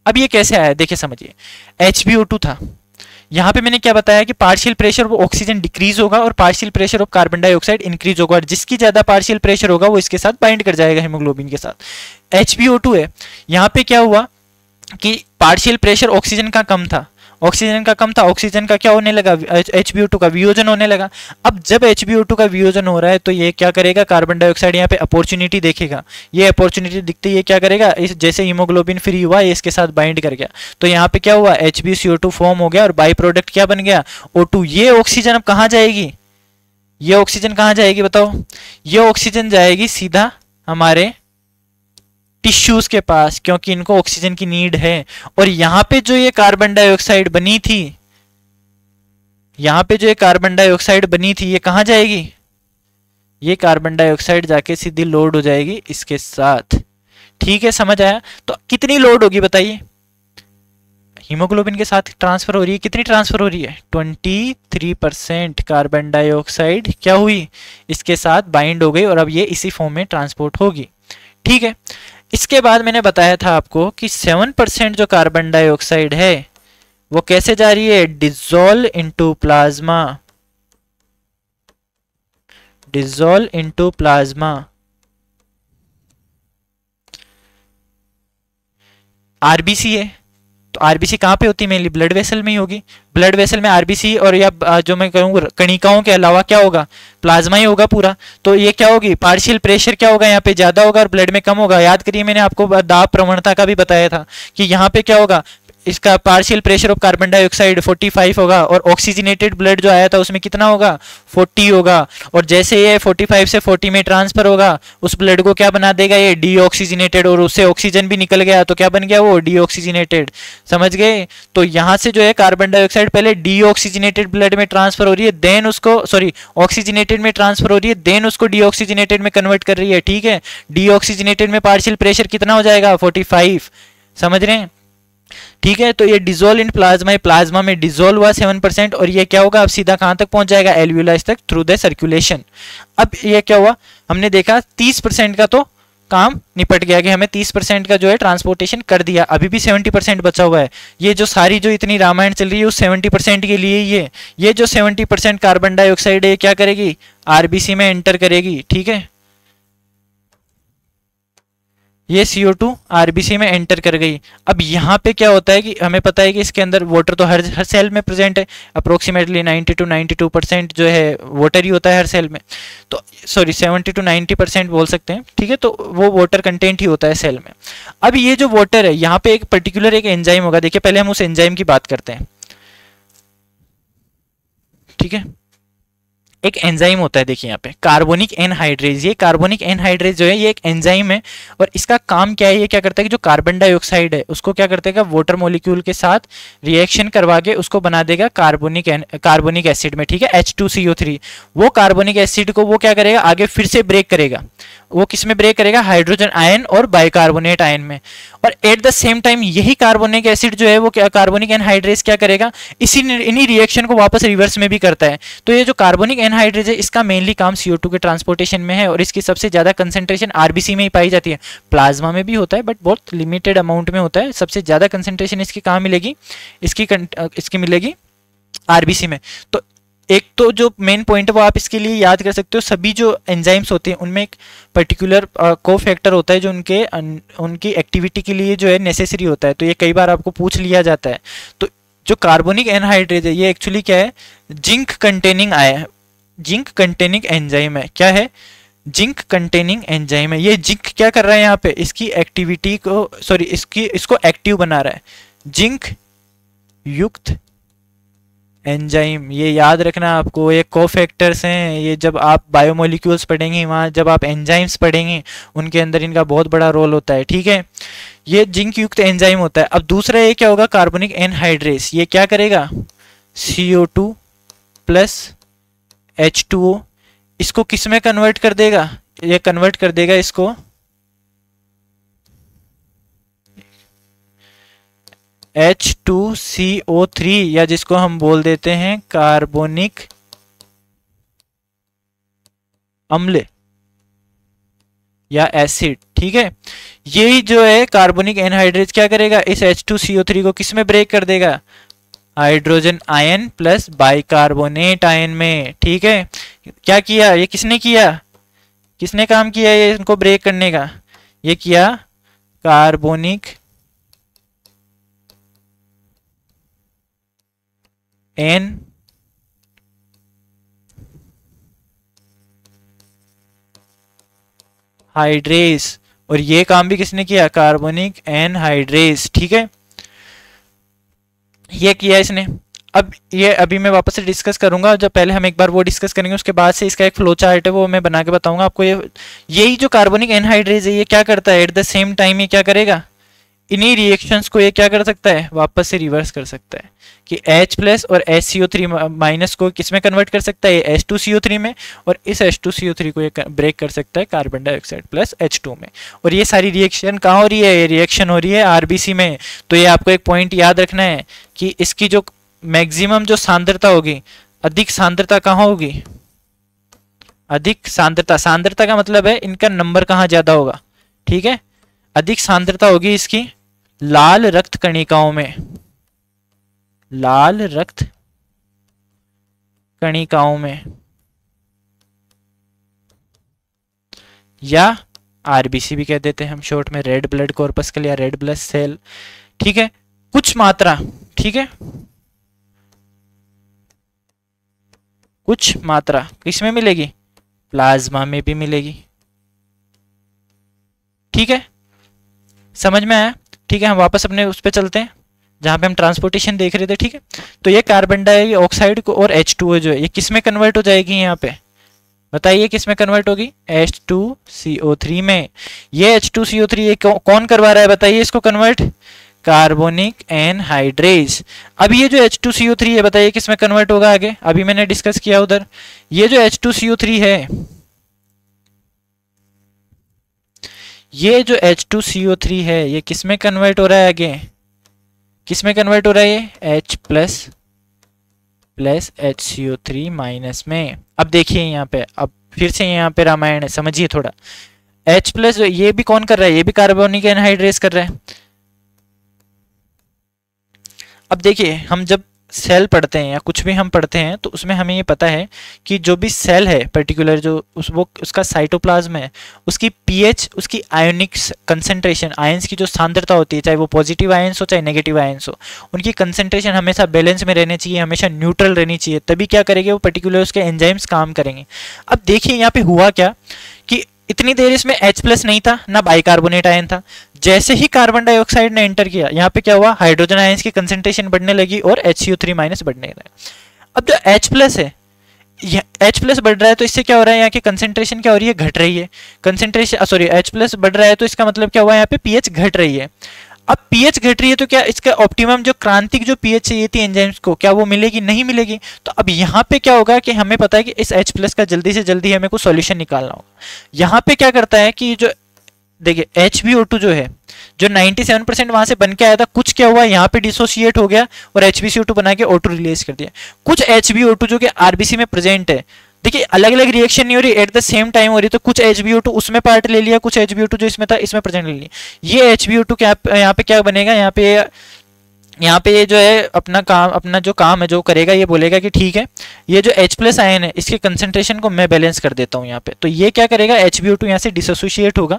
अब ये कैसे आया, देखिए समझिए, HbO2 था, यहाँ पे मैंने क्या बताया कि पार्शियल प्रेशर वो ऑक्सीजन डिक्रीज होगा और partial pressure of carbon dioxide increase होगा, और जिसकी ज्यादा पार्शियल प्रेशर होगा वो इसके साथ बाइंड कर जाएगा हीमोग्लोबिन के साथ। HbO2 है, यहाँ पे क्या हुआ कि पार्शियल प्रेशर ऑक्सीजन का कम था, ऑक्सीजन का क्या होने लगा, HbO2 का वियोजन होने लगा। अब जब HbO2 का वियोजन हो रहा है तो ये क्या करेगा, कार्बन डाइऑक्साइड यहाँ पे अपॉर्चुनिटी देखेगा, ये अपॉर्चुनिटी दिखते ही ये क्या करेगा, इस जैसे हीमोग्लोबिन फ्री हुआ ये इसके साथ बाइंड कर गया, तो यहाँ पे क्या हुआ, HbCO2 फॉर्म हो गया और बाई प्रोडक्ट क्या बन गया, O2। ये ऑक्सीजन अब कहाँ जाएगी, ये ऑक्सीजन कहाँ जाएगी बताओ, ये ऑक्सीजन जाएगी सीधा हमारे टिश्यूज के पास, क्योंकि इनको ऑक्सीजन की नीड है। और यहां पे जो ये कार्बन डाइऑक्साइड बनी थी, यहां पे जो ये कार्बन डाइऑक्साइड बनी थी ये कहां जाएगी, ये कार्बन डाइऑक्साइड जाके सीधी लोड हो जाएगी इसके साथ। ठीक है, समझ आया। तो कितनी लोड होगी बताइए, हीमोग्लोबिन के साथ ट्रांसफर हो रही है, कितनी ट्रांसफर हो रही है, 23% कार्बन डाइऑक्साइड क्या हुई, इसके साथ बाइंड हो गई और अब ये इसी फॉर्म में ट्रांसपोर्ट होगी। ठीक है, इसके बाद मैंने बताया था आपको कि 7% जो कार्बन डाइऑक्साइड है वो कैसे जा रही है, dissolve into plasma, dissolve into plasma. RBC है, तो आरबीसी कहां पे होती है, मेनली ब्लड वेसल में ही होगी। ब्लड वेसल में आरबीसी और या जो मैं कहूँ कणिकाओं के अलावा क्या होगा, प्लाज्मा ही होगा पूरा। तो ये क्या होगी, पार्शियल प्रेशर क्या होगा, यहाँ पे ज्यादा होगा और ब्लड में कम होगा। याद करिए मैंने आपको दाब प्रवणता का भी बताया था कि यहाँ पे क्या होगा, इसका partial pressure of carbon dioxide 45 होगा और ऑक्सीजनेटेड ब्लड जो आया था उसमें कितना होगा, 40 होगा। और जैसे ये 45 से 40 में ट्रांसफर होगा उस ब्लड को क्या बना देगा, ये डीऑक्सीजनेटेड, और उससे ऑक्सीजन भी निकल गया तो क्या बन गया, वो डीऑक्सीजनेटेड। समझ गए। तो यहां से जो है कार्बन डाइऑक्साइड पहले डीऑक्सीजनेटेड ब्लड में ट्रांसफर हो रही है, देन उसको ऑक्सीजनेटेड में ट्रांसफर हो रही है, देन उसको डीऑक्सीजनेटेड में कन्वर्ट कर रही है। ठीक है, डीऑक्सीजनेटेड में पार्शियल प्रेशर कितना हो जाएगा, 45। समझ रहे हैं। ठीक है, तो ये डिसॉल्व इन प्लाज्मा, प्लाज्मा में डिसॉल्व हुआ 7% और ये क्या होगा, अब सीधा कहां तक पहुंच जाएगा, एल्वियोलाइज तक थ्रू द सर्कुलेशन। अब ये क्या हुआ, हमने देखा 30% का तो काम निपट गया कि हमें 30% का जो है ट्रांसपोर्टेशन कर दिया, अभी भी 70% बचा हुआ है। ये जो सारी जो इतनी रामायण चल रही है उस 70% के लिए ये जो 70% कार्बन डाइऑक्साइड है क्या करेगी, आरबीसी में एंटर करेगी। ठीक है, ये CO2 आरबीसी में एंटर कर गई। अब यहाँ पे क्या होता है कि हमें पता है कि इसके अंदर वाटर तो हर सेल में प्रेजेंट है, अप्रोक्सीमेटली 90 to 92% जो है वाटर ही होता है हर सेल में, तो 70 to 90% बोल सकते हैं। ठीक है, तो वो वाटर कंटेंट ही होता है सेल में। अब ये जो वाटर है यहाँ पे एक पर्टिकुलर एक एंजाइम होगा, देखिए पहले हम उस एंजाइम की बात करते हैं। ठीक है, एक एंजाइम होता है, देखिए यहाँ पे कार्बोनिक एनहाइड्रेज। ये कार्बोनिक एनहाइड्रेज जो है ये एक एंजाइम है और इसका काम क्या है, ये क्या करता है कि जो कार्बन डाइऑक्साइड है उसको क्या करता है, वाटर मॉलिक्यूल के साथ रिएक्शन करवा के उसको बना देगा कार्बोनिक एसिड में। ठीक है, H2CO3। वो कार्बोनिक एसिड को वो क्या करेगा, आगे फिर से ब्रेक करेगा। वो किस में ब्रेक करेगा, हाइड्रोजन आयन और बाइकार्बोनेट आयन में। और एट द सेम टाइम यही कार्बोनिक एसिड जो है वो क्या, कार्बोनिक एनहाइड्रेज क्या करेगा, इन्हीं रिएक्शन को वापस रिवर्स में भी करता है। तो ये जो कार्बोनिक एनहाइड्रेज है इसका मेनली काम CO2 के ट्रांसपोर्टेशन में है और इसकी सबसे ज्यादा कंसेंट्रेशन आरबीसी में ही पाई जाती है। प्लाज्मा में भी होता है बट बहुत लिमिटेड अमाउंट में होता है। सबसे ज्यादा कंसेंट्रेशन इसकी कहाँ मिलेगी, इसकी मिलेगी आरबीसी में। तो एक तो जो मेन पॉइंट है वो आप इसके लिए याद कर सकते हो, सभी जो एंजाइम्स होते हैं उनमें एक पर्टिकुलर कोफैक्टर होता है जो उनकी एक्टिविटी के लिए जो है नेसेसरी होता है। तो ये कई बार आपको पूछ लिया जाता है। तो जो कार्बोनिक एनहाइड्रेज है ये एक्चुअली क्या है, जिंक कंटेनिंग एंजाइम है। क्या है, जिंक कंटेनिंग एंजाइम है। ये जिंक क्या कर रहा है यहाँ पे, इसकी एक्टिविटी को इसको एक्टिव बना रहा है। जिंक युक्त एंजाइम, ये याद रखना आपको, ये कोफैक्टर्स हैं। ये जब आप बायोमोलिक्यूल्स पढ़ेंगे वहाँ जब आप एंजाइम्स पढ़ेंगे उनके अंदर इनका बहुत बड़ा रोल होता है। ठीक है, ये जिंक युक्त एंजाइम होता है। अब दूसरा ये क्या होगा, कार्बोनिक एनहाइड्रेज। ये क्या करेगा, CO2 प्लस H2O इसको किस में कन्वर्ट कर देगा, ये कन्वर्ट कर देगा इसको H2CO3 या जिसको हम बोल देते हैं कार्बोनिक अम्ल या एसिड। ठीक है, यही जो है कार्बोनिक एनहाइड्रेज क्या करेगा, इस H2CO3 को किस में ब्रेक कर देगा, hydrogen ion plus bicarbonate ion में। ठीक है, क्या किया, ये किसने किया, किसने काम किया ये इनको ब्रेक करने का, ये किया कार्बोनिक एन हाइड्रेस, और ये काम भी किसने किया, कार्बोनिक एन हाइड्रेस। ठीक है, ये किया इसने। अब ये अभी मैं वापस से डिस्कस करूंगा, जब पहले हम एक बार वो डिस्कस करेंगे, उसके बाद से इसका एक फ्लो चार्ट है वो मैं बना के बताऊंगा आपको। ये यही जो कार्बोनिक एनहाइड्रेज है ये क्या करता है, एट द सेम टाइम ये क्या करेगा, इन्हीं रिएक्शंस को ये क्या कर सकता है, वापस से रिवर्स कर सकता है कि H प्लस और HCO3 माइनस को किस में कन्वर्ट कर सकता है, H2CO3 में, और इस H2CO3 को ये ब्रेक कर सकता है कार्बन डाइऑक्साइड प्लस H2 में। और ये सारी रिएक्शन कहाँ हो रही है, ये रिएक्शन हो रही है RBC में। तो ये आपको एक पॉइंट याद रखना है कि इसकी जो मैक्सिमम जो सांद्रता होगी, अधिक सांद्रता कहाँ होगी, अधिक सांद्रता, सांद्रता का मतलब है इनका नंबर कहाँ ज्यादा होगा। ठीक है, अधिक सांद्रता होगी इसकी लाल रक्त कणिकाओं में, लाल रक्त कणिकाओं में, या आरबीसी भी कह देते हैं हम शॉर्ट में, रेड ब्लड कॉर्पस्कल या रेड ब्लड सेल। ठीक है, कुछ मात्रा, ठीक है, कुछ मात्रा किस में मिलेगी, प्लाज्मा में भी मिलेगी। ठीक है, समझ में आया। ठीक है, हम वापस अपने उस पर चलते हैं जहां पे हम ट्रांसपोर्टेशन देख रहे थे। ठीक है, तो ये कार्बन डाइऑक्साइड को और H2O जो है ये किस में कन्वर्ट हो जाएगी, यहाँ पे बताइए किस में कन्वर्ट होगी, H2CO3 में। ये H2CO3 ये कौन करवा रहा है बताइए इसको कन्वर्ट, कार्बोनिक एनहाइड्रेज। अब ये जो H2CO3 है बताइए किस में कन्वर्ट होगा आगे, अभी मैंने डिस्कस किया उधर, ये जो H2CO3 है, ये जो H2CO3 है ये किस में कन्वर्ट हो रहा है आगे, किस में कन्वर्ट हो रहा है ये, H plus plus HCO3 minus में। अब देखिए यहाँ पे, अब फिर से यहाँ पे रामायण है, समझिए थोड़ा। H प्लस ये भी कौन कर रहा है, ये भी कार्बोनिक एनहाइड्रेज कर रहा है। अब देखिए हम जब सेल पढ़ते हैं या कुछ भी हम पढ़ते हैं तो उसमें हमें ये पता है कि जो भी सेल है पर्टिकुलर जो वो उसका साइटोप्लाज्म है, उसकी पीएच, उसकी आयोनिक कंसंट्रेशन, आयंस की जो सांद्रता होती है, चाहे वो पॉजिटिव आयंस हो चाहे नेगेटिव आयंस हो, उनकी कंसंट्रेशन हमेशा बैलेंस में रहनी चाहिए, हमेशा न्यूट्रल रहनी चाहिए, तभी क्या करेंगे वो पर्टिकुलर उसके एंजाइम्स काम करेंगे। अब देखिए यहाँ पे हुआ क्या कि इतनी देर इसमें H प्लस नहीं था ना बाइकार्बोनेट आयन था, जैसे ही कार्बन डाइऑक्साइड ने एंटर किया यहाँ पे क्या हुआ, हाइड्रोजन आयंस की कंसंट्रेशन बढ़ने लगी और HCO3 माइनस बढ़ने लगा। अब जो H प्लस है, H प्लस बढ़ रहा है तो इससे क्या हो रहा है, यहाँ की कंसंट्रेशन क्या हो रही है, घट रही है। कंसंट्रेशन सॉरी H प्लस बढ़ रहा है तो इसका मतलब क्या हुआ, यहाँ पे पीएच घट रही है। अब पीएच घट रही है तो क्या इसका ऑप्टिमम जो क्रांतिक जो पीएच चाहिए थी एंजाइम्स को, क्या वो मिलेगी, नहीं मिलेगी। तो अब यहाँ पे क्या होगा कि हमें पता है कि इस H प्लस का जल्दी से जल्दी हमें को सॉल्यूशन निकालना होगा। यहाँ पे क्या करता है कि जो देखिए HbO2 जो है, जो 97% वहां से बन के आया था, कुछ क्या हुआ यहाँ पे डिसोसिएट हो गया और HbCO2 बना के O2 रिलीज कर दिया। कुछ HbO2 जो कि आरबीसी में प्रेजेंट है, देखिए अलग अलग रिएक्शन नहीं हो रही, एट द सेम टाइम हो रही, तो कुछ HbO2 उसमें पार्ट ले लिया, कुछ HbO2 जो इसमें था इसमें प्रेजेंट ले लिया। ये HbO2 यहाँ पे क्या बनेगा, यहाँ पे ये जो है अपना काम, अपना जो काम है जो करेगा, ये बोलेगा कि ठीक है ये जो H प्लस आयन है इसके कंसंट्रेशन को मैं बैलेंस कर देता हूँ यहाँ पे। तो ये क्या करेगा, HbO2 यहाँ से डिसोसिएट होगा,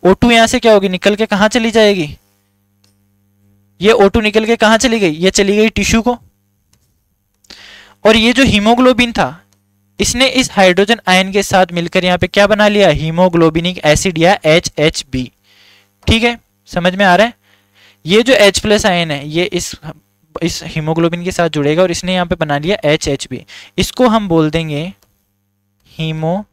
O2 यहाँ से क्या होगी, निकल के कहाँ चली जाएगी, ये O2 निकल के कहाँ चली गई, ये चली गई टिश्यू को। और ये जो हीमोग्लोबिन था इसने इस हाइड्रोजन आयन के साथ मिलकर यहाँ पे क्या बना लिया, हीमोग्लोबिनिक एसिड या HHB। ठीक है, समझ में आ रहा है। ये जो H प्लस आयन है ये इस हीमोग्लोबिन के साथ जुड़ेगा और इसने यहाँ पे बना लिया HHB। इसको हम बोल देंगे हीमोग्लोबिनिक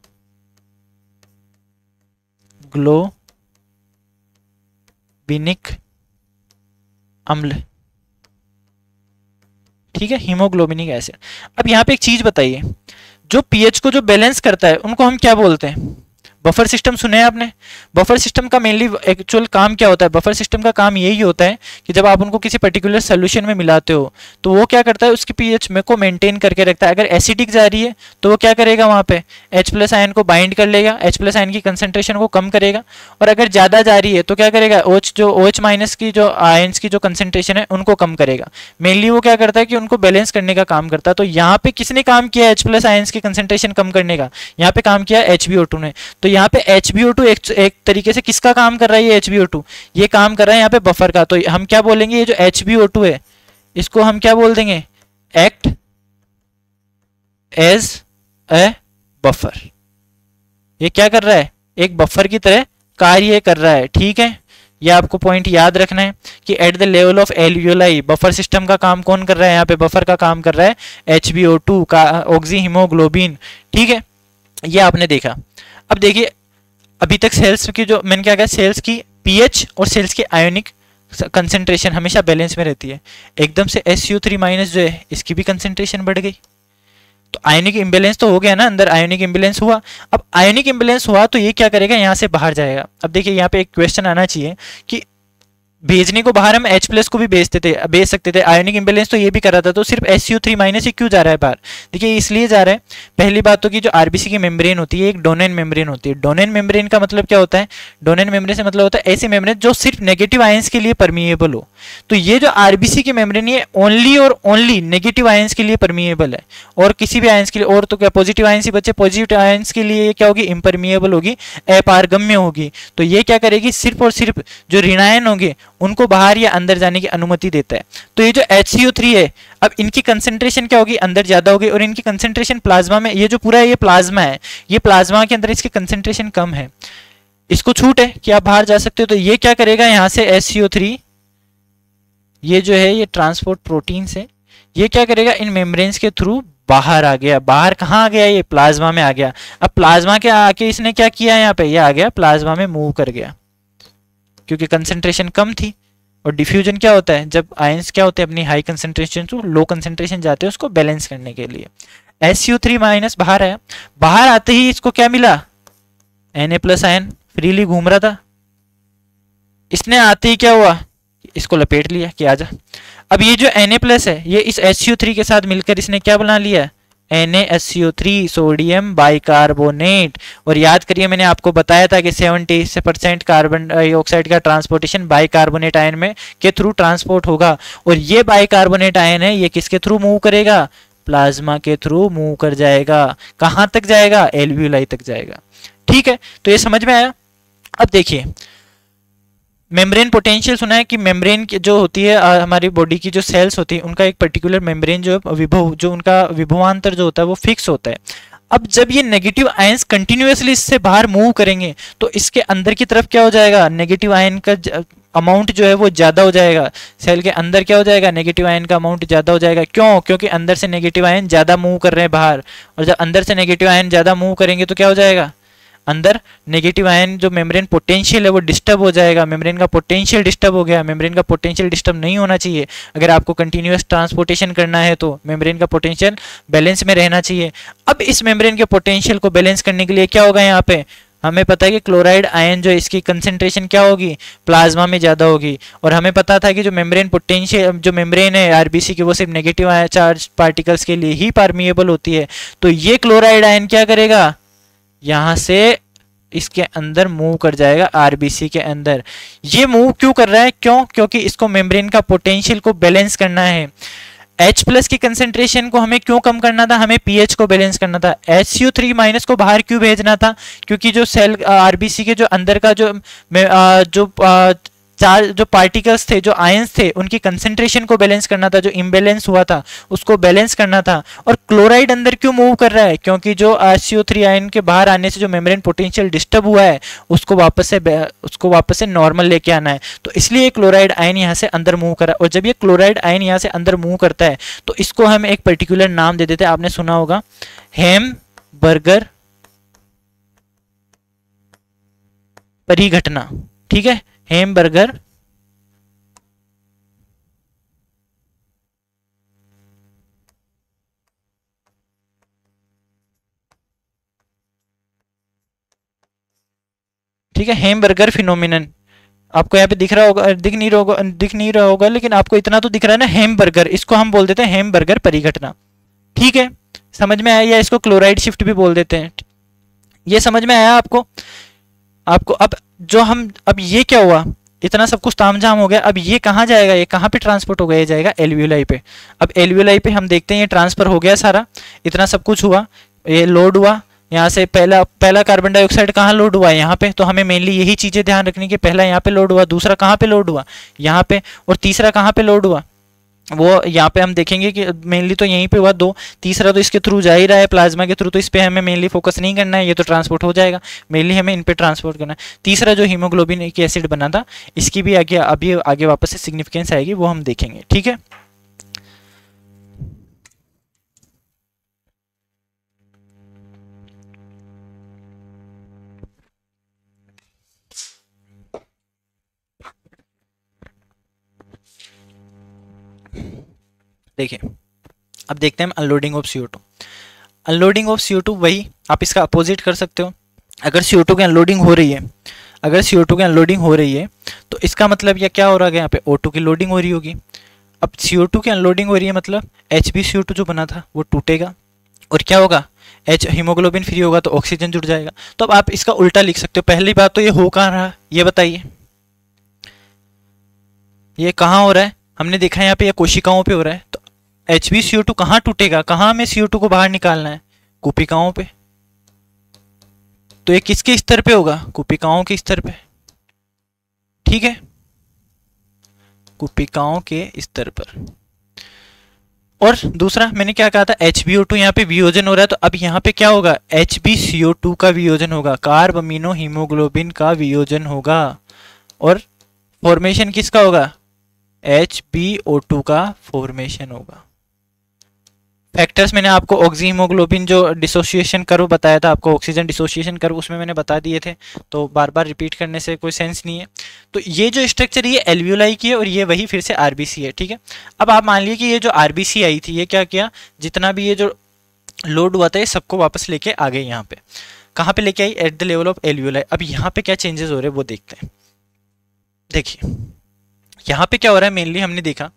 अम्ल। ठीक है, हीमोग्लोबिनिक एसिड। अब यहाँ पे एक चीज बताइए, जो पीएच को जो बैलेंस करता है उनको हम क्या बोलते हैं, बफर सिस्टम सुने हैं आपने? बफर सिस्टम का मेनली एक्चुअल काम क्या होता है? बफर सिस्टम का काम यही होता है कि जब आप उनको किसी पर्टिकुलर सोल्यूशन में मिलाते हो तो वो क्या करता है, उसकी पीएच में को मेंटेन करके रखता है। अगर एसिडिक जा रही है तो वो क्या करेगा, वहाँ पे H प्लस आयन को बाइंड कर लेगा, H प्लस आयन की कंसेंट्रेशन को कम करेगा। और अगर ज़्यादा जा रही है तो क्या करेगा, OH माइनस की जो आयन्स की जो कंसेंट्रेशन है उनको कम करेगा। मेनली वो क्या करता है कि उनको बैलेंस करने का काम करता है। तो यहाँ पे किसने काम किया H प्लस आयन्स की कंसेंट्रेशन कम करने का? यहाँ पे काम किया HbO2 ने। तो यहाँ पे HbO2 एक तरीके से किसका काम कर रहा है? ये HbO2 ये काम कर रहा है यहाँ पे बफर का। तो हम क्या बोलेंगे, ये जो HbO2 है इसको हम क्या बोल देंगे, एक्ट एज ए बफर। ये क्या कर रहा है, एक बफर की तरह कार्य कर रहा है। ठीक है, ये आपको पॉइंट याद रखना है कि eight the level of alveoli buffer system का काम कौन कर रहा है? यहाँ पे बफर का काम कर रहा है HbO2 का, ऑक्सी हीमोग्लोबिन। ठीक है, ये आपने देखा। अब देखिए, अभी तक सेल्स की जो मैंने क्या कहा, सेल्स की पीएच और सेल्स की आयोनिक कंसेंट्रेशन हमेशा बैलेंस में रहती है। एकदम से SU3 माइनस जो है इसकी भी कंसेंट्रेशन बढ़ गई, तो आयोनिक इम्बैलेंस तो हो गया ना, अंदर आयोनिक इम्बैलेंस हुआ। अब आयोनिक इम्बैलेंस हुआ तो ये क्या करेगा, यहाँ से बाहर जाएगा। अब देखिए यहाँ पे एक क्वेश्चन आना चाहिए कि भेजने को बाहर हम H+ को भी भेज सकते थे, आयोनिक इम्बैलेंस तो ये भी कर रहा था, तो सिर्फ SU3 माइनस ही क्यों जा रहा है बाहर? देखिए इसलिए जा रहा है, पहली बात तो कि जो आरबीसी की मेम्ब्रेन होती है एक डोनेन मेम्ब्रेन होती है। डोनेन मेम्ब्रेन का मतलब क्या होता है? डोनेन मेम्ब्रेन से मतलब होता है ऐसी मेम्ब्रेन जो सिर्फ नेगेटिव आयंस के लिए परमिएबल हो। तो ये जो आरबीसी की मेम्ब्रेन ये ओनली और ओनली नेगेटिव आयंस के लिए परमिएबल है, और किसी भी आयंस के लिए, और तो क्या पॉजिटिव आयंस ही बचे, पॉजिटिव आयंस के लिए क्या होगी, इम्परमिएबल होगी, अपारगम्य होगी। तो ये क्या करेगी, सिर्फ और सिर्फ जो ऋणायन होंगे उनको बाहर या अंदर जाने की अनुमति देता है। तो ये जो HCO3 है, अब इनकी कंसेंट्रेशन क्या होगी, अंदर ज्यादा होगी, और इनकी कंसेंट्रेशन प्लाज्मा में, ये जो पूरा है ये प्लाज्मा है, ये प्लाज्मा के अंदर इसकी कंसेंट्रेशन कम है, इसको छूट है कि आप बाहर जा सकते हो। तो ये क्या करेगा, यहाँ से HCO3 ये जो है ये ट्रांसपोर्ट प्रोटीन से ये क्या करेगा, इन मेम्ब्रेन्स के थ्रू बाहर आ गया। बाहर कहाँ आ गया, ये प्लाज्मा में आ गया। अब प्लाज्मा के आके इसने क्या किया, यहाँ पे ये आ गया प्लाज्मा में मूव कर गया, क्योंकि कंसेंट्रेशन कम थी। और डिफ्यूजन क्या होता है, जब आयंस क्या होते हैं अपनी high concentration to low concentration जाते हैं उसको बैलेंस करने के लिए। SU3 माइनस बाहर आया, बाहर आते ही इसको क्या मिला, Na+ आयन फ्रीली घूम रहा था, इसने आते ही क्या हुआ, इसको लपेट लिया कि आजा। अब ये जो Na+ है ये इस SU3 के साथ मिलकर इसने क्या बना लिया, NaSCO3 सोडियम बाइकार्बोनेट। और याद करिए मैंने आपको बताया था कि 70% कार्बन डाइऑक्साइड का ट्रांसपोर्टेशन बाइकार्बोनेट आयन में के थ्रू ट्रांसपोर्ट होगा, और ये बाइकार्बोनेट आयन है ये किसके थ्रू मूव करेगा, प्लाज्मा के थ्रू मूव कर जाएगा। कहाँ तक जाएगा, एल्वियोलाई तक जाएगा। ठीक है, तो ये समझ में आया। अब देखिए मेम्ब्रेन पोटेंशियल सुना है कि मेम्ब्रेन जो होती है हमारी बॉडी की जो सेल्स होती है उनका एक पर्टिकुलर मेम्ब्रेन जो विभव, जो उनका विभवांतर जो होता है वो फिक्स होता है। अब जब ये नेगेटिव आयंस कंटिन्यूअसली इससे बाहर मूव करेंगे तो इसके अंदर की तरफ क्या हो जाएगा, नेगेटिव आयन का अमाउंट जो है वो ज़्यादा हो जाएगा। सेल के अंदर क्या हो जाएगा, नेगेटिव आयन का अमाउंट ज़्यादा हो जाएगा। क्यों, क्योंकि अंदर से नेगेटिव आयन ज़्यादा मूव कर रहे हैं बाहर, और जब अंदर से नेगेटिव आयन ज़्यादा मूव करेंगे तो क्या हो जाएगा, अंदर नेगेटिव आयन जो मेम्ब्रेन पोटेंशियल है वो डिस्टर्ब हो जाएगा। मेम्ब्रेन का पोटेंशियल डिस्टर्ब हो गया, मेम्ब्रेन का पोटेंशियल डिस्टर्ब नहीं होना चाहिए। अगर आपको कंटिन्यूअस ट्रांसपोर्टेशन करना है तो मेम्ब्रेन का पोटेंशियल बैलेंस में रहना चाहिए। अब इस मेम्ब्रेन के पोटेंशियल को बैलेंस करने के लिए क्या होगा, यहाँ पे हमें पता है कि क्लोराइड आयन जो इसकी कंसेंट्रेशन क्या होगी, प्लाज्मा में ज़्यादा होगी। और हमें पता था कि जो मेम्ब्रेन पोटेंशियल जो मेम्ब्रेन है आरबीसी की वो सिर्फ नेगेटिव चार्ज पार्टिकल्स के लिए ही परमिएबल होती है। तो ये क्लोराइड आयन क्या करेगा, यहां से इसके अंदर मूव कर जाएगा आरबीसी के अंदर। ये मूव क्यों कर रहा है, क्यों, क्योंकि इसको मेम्ब्रेन का पोटेंशियल को बैलेंस करना है। H+ की कंसेंट्रेशन को हमें क्यों कम करना था, हमें पीएच को बैलेंस करना था। SU3 माइनस को बाहर क्यों भेजना था, क्योंकि जो सेल आरबीसी के जो अंदर का जो चार जो पार्टिकल्स थे, जो आयंस थे, उनकी कंसेंट्रेशन को बैलेंस करना था। जो इम्बैलेंस हुआ था उसको बैलेंस करना था। और क्लोराइड अंदर क्यों मूव कर रहा है, क्योंकि जो SO3 आयन के बाहर आने से जो मेम्ब्रेन पोटेंशियल डिस्टर्ब हुआ है उसको वापस से नॉर्मल लेके आना है। तो इसलिए क्लोराइड आयन यहाँ से अंदर मूव कर रहा है। और जब ये क्लोराइड आयन यहाँ से अंदर मूव करता है तो इसको हम एक पर्टिकुलर नाम दे देते हैं, आपने सुना होगा हेमबर्गर परिघटना। ठीक है, हेमबर्गर ठीक है, हेमबर्गर फिनोमिनन आपको यहाँ पे दिख रहा होगा, दिख नहीं रहा होगा, लेकिन आपको इतना तो दिख रहा है ना, हेमबर्गर, इसको हम बोल देते हैं हेमबर्गर परिघटना। ठीक है, समझ में आया, या इसको क्लोराइड शिफ्ट भी बोल देते हैं। ये समझ में आया आपको? आपको अब जो हम, अब ये क्या हुआ, इतना सब कुछ तामझाम हो गया, अब ये कहाँ जाएगा, ये कहाँ पे ट्रांसपोर्ट हो गया, ये जाएगा एल्वियोलाई पे। अब एल्वियोलाई पे हम देखते हैं ये ट्रांसफर हो गया सारा, इतना सब कुछ हुआ, ये लोड हुआ, यहाँ से पहला पहला कार्बन डाइऑक्साइड कहाँ लोड हुआ, यहाँ पे। तो हमें मेनली यही चीजें ध्यान रखनी कि पहला यहाँ पे लोड हुआ, दूसरा कहाँ पे लोड हुआ, यहाँ पे, और तीसरा कहाँ पे लोड हुआ, वो यहाँ पे हम देखेंगे कि मेनली तो यहीं पे हुआ दो, तीसरा तो इसके थ्रू जा ही रहा है, प्लाज्मा के थ्रू, तो इस पे हमें मेनली फोकस नहीं करना है, ये तो ट्रांसपोर्ट हो जाएगा, मेनली हमें इन पे ट्रांसपोर्ट करना है। तीसरा जो हीमोग्लोबिन की एसिड बना था, इसकी भी आगे अभी आगे वापस से सिग्निफिकेंस आएगी, वो हम देखेंगे। ठीक है, देखिए अब देखते हैं हम unloading of CO2। Unloading of CO2 वही आप इसका अपोजिट कर सकते हो। अगर CO2 की अनलोडिंग हो रही है, अगर CO2 की अनलोडिंग हो रही है, तो इसका मतलब ये क्या हो रहा है, यहाँ पे O2 की लोडिंग हो रही होगी। अब CO2 की अनलोडिंग हो रही है, मतलब HbCO2 जो बना था वो टूटेगा, और क्या होगा, हीमोग्लोबिन फ्री होगा, तो ऑक्सीजन जुड़ जाएगा। तो अब आप इसका उल्टा लिख सकते हो। पहली बात तो ये हो कहाँ रहा, ये बताइए, ये कहाँ हो रहा है, हमने देखा है यहाँ पे ये कोशिकाओं पे हो रहा है। तो HbCO2 कहाँ टूटेगा, कहाँ हमें CO2 को बाहर निकालना है, कोशिकाओं पे। तो ये किसके स्तर पे होगा, कोशिकाओं के स्तर पे। ठीक है, कोशिकाओं के स्तर पर। और दूसरा मैंने क्या कहा था, HbO2 यहाँ पे वियोजन हो रहा है, तो अब यहाँ पे क्या होगा, HbCO2 का वियोजन होगा, कार्ब अमीनो हीमोग्लोबिन का वियोजन होगा, और फॉर्मेशन किसका होगा, HbO2 का फॉर्मेशन होगा। फैक्टर्स मैंने आपको ऑक्सीहीमोग्लोबिन जो डिसोसिएशन कर्व बताया था आपको, ऑक्सीजन डिसोसिएशन कर्व, उसमें मैंने बता दिए थे, तो बार बार रिपीट करने से कोई सेंस नहीं है। तो ये जो स्ट्रक्चर ये एल्वियोलाई की है, और ये वही फिर से आरबीसी है। ठीक है, अब आप मान लीजिए कि ये जो आरबीसी आई थी, ये क्या किया, जितना भी ये जो लोड हुआ था, ये सबको वापस लेके आ गए यहाँ पे। कहाँ पे लेके आई, at the level of alveoli. अब यहाँ पे क्या चेंजेस हो रहे हैं वो देखते हैं। देखिए यहाँ पे क्या हो रहा है, मेनली हमने देखा,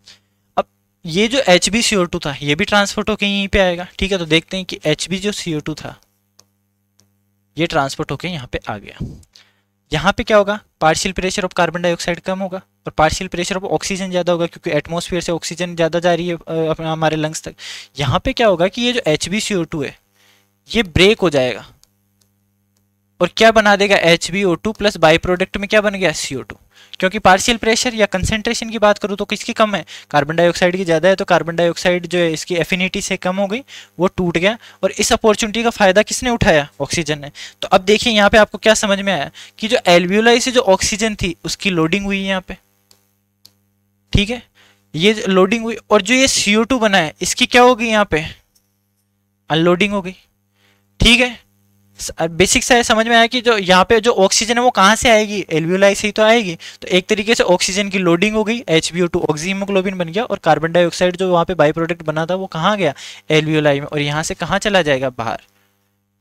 अब ये जो HbCO2 था, ये भी ट्रांसपोर्ट होकर यहीं पे आएगा। ठीक है, तो देखते हैं कि Hb जो CO2 था, ये ट्रांसपोर्ट होकर यहाँ पे आ गया। यहाँ पे क्या होगा, partial pressure of carbon dioxide कम होगा, और पार्शियल प्रेशर ऑफ ऑक्सीजन ज़्यादा होगा, क्योंकि एटमॉस्फेयर से ऑक्सीजन ज़्यादा जा रही है अपना हमारे लंग्स तक। यहाँ पे क्या होगा कि ये जो HbCO2 है, ये ब्रेक हो जाएगा, और क्या बना देगा, HbO2 प्लस बाई प्रोडक्ट में क्या बन गया, CO2। क्योंकि पार्शियल प्रेशर या कंसेंट्रेशन की बात करूँ तो किसकी कम है, कार्बन डाइऑक्साइड की ज़्यादा है, तो कार्बन डाइऑक्साइड जो है इसकी एफिनिटी से कम हो गई, वो टूट गया, और इस अपॉर्चुनिटी का फायदा किसने उठाया, ऑक्सीजन ने। तो अब देखिए यहाँ पे आपको क्या समझ में आया कि जो एल्वियोलाई से जो ऑक्सीजन थी उसकी लोडिंग हुई यहाँ पे। ठीक है, ये लोडिंग हुई, और जो ये CO2 बना है इसकी क्या होगी, यहाँ पे अनलोडिंग हो गई। ठीक है, बेसिक सा समझ में आया कि जो यहाँ पे जो ऑक्सीजन है वो कहाँ से आएगी, एल्वियोलाई से ही तो आएगी। तो एक तरीके से ऑक्सीजन की लोडिंग हो गई, HbO2 ऑक्सीहीमोग्लोबिन बन गया, और कार्बन डाइऑक्साइड जो वहाँ पे बाई प्रोडक्ट बना था वो कहाँ गया, एल्वियोलाई में, और यहाँ से कहाँ चला जाएगा, बाहर।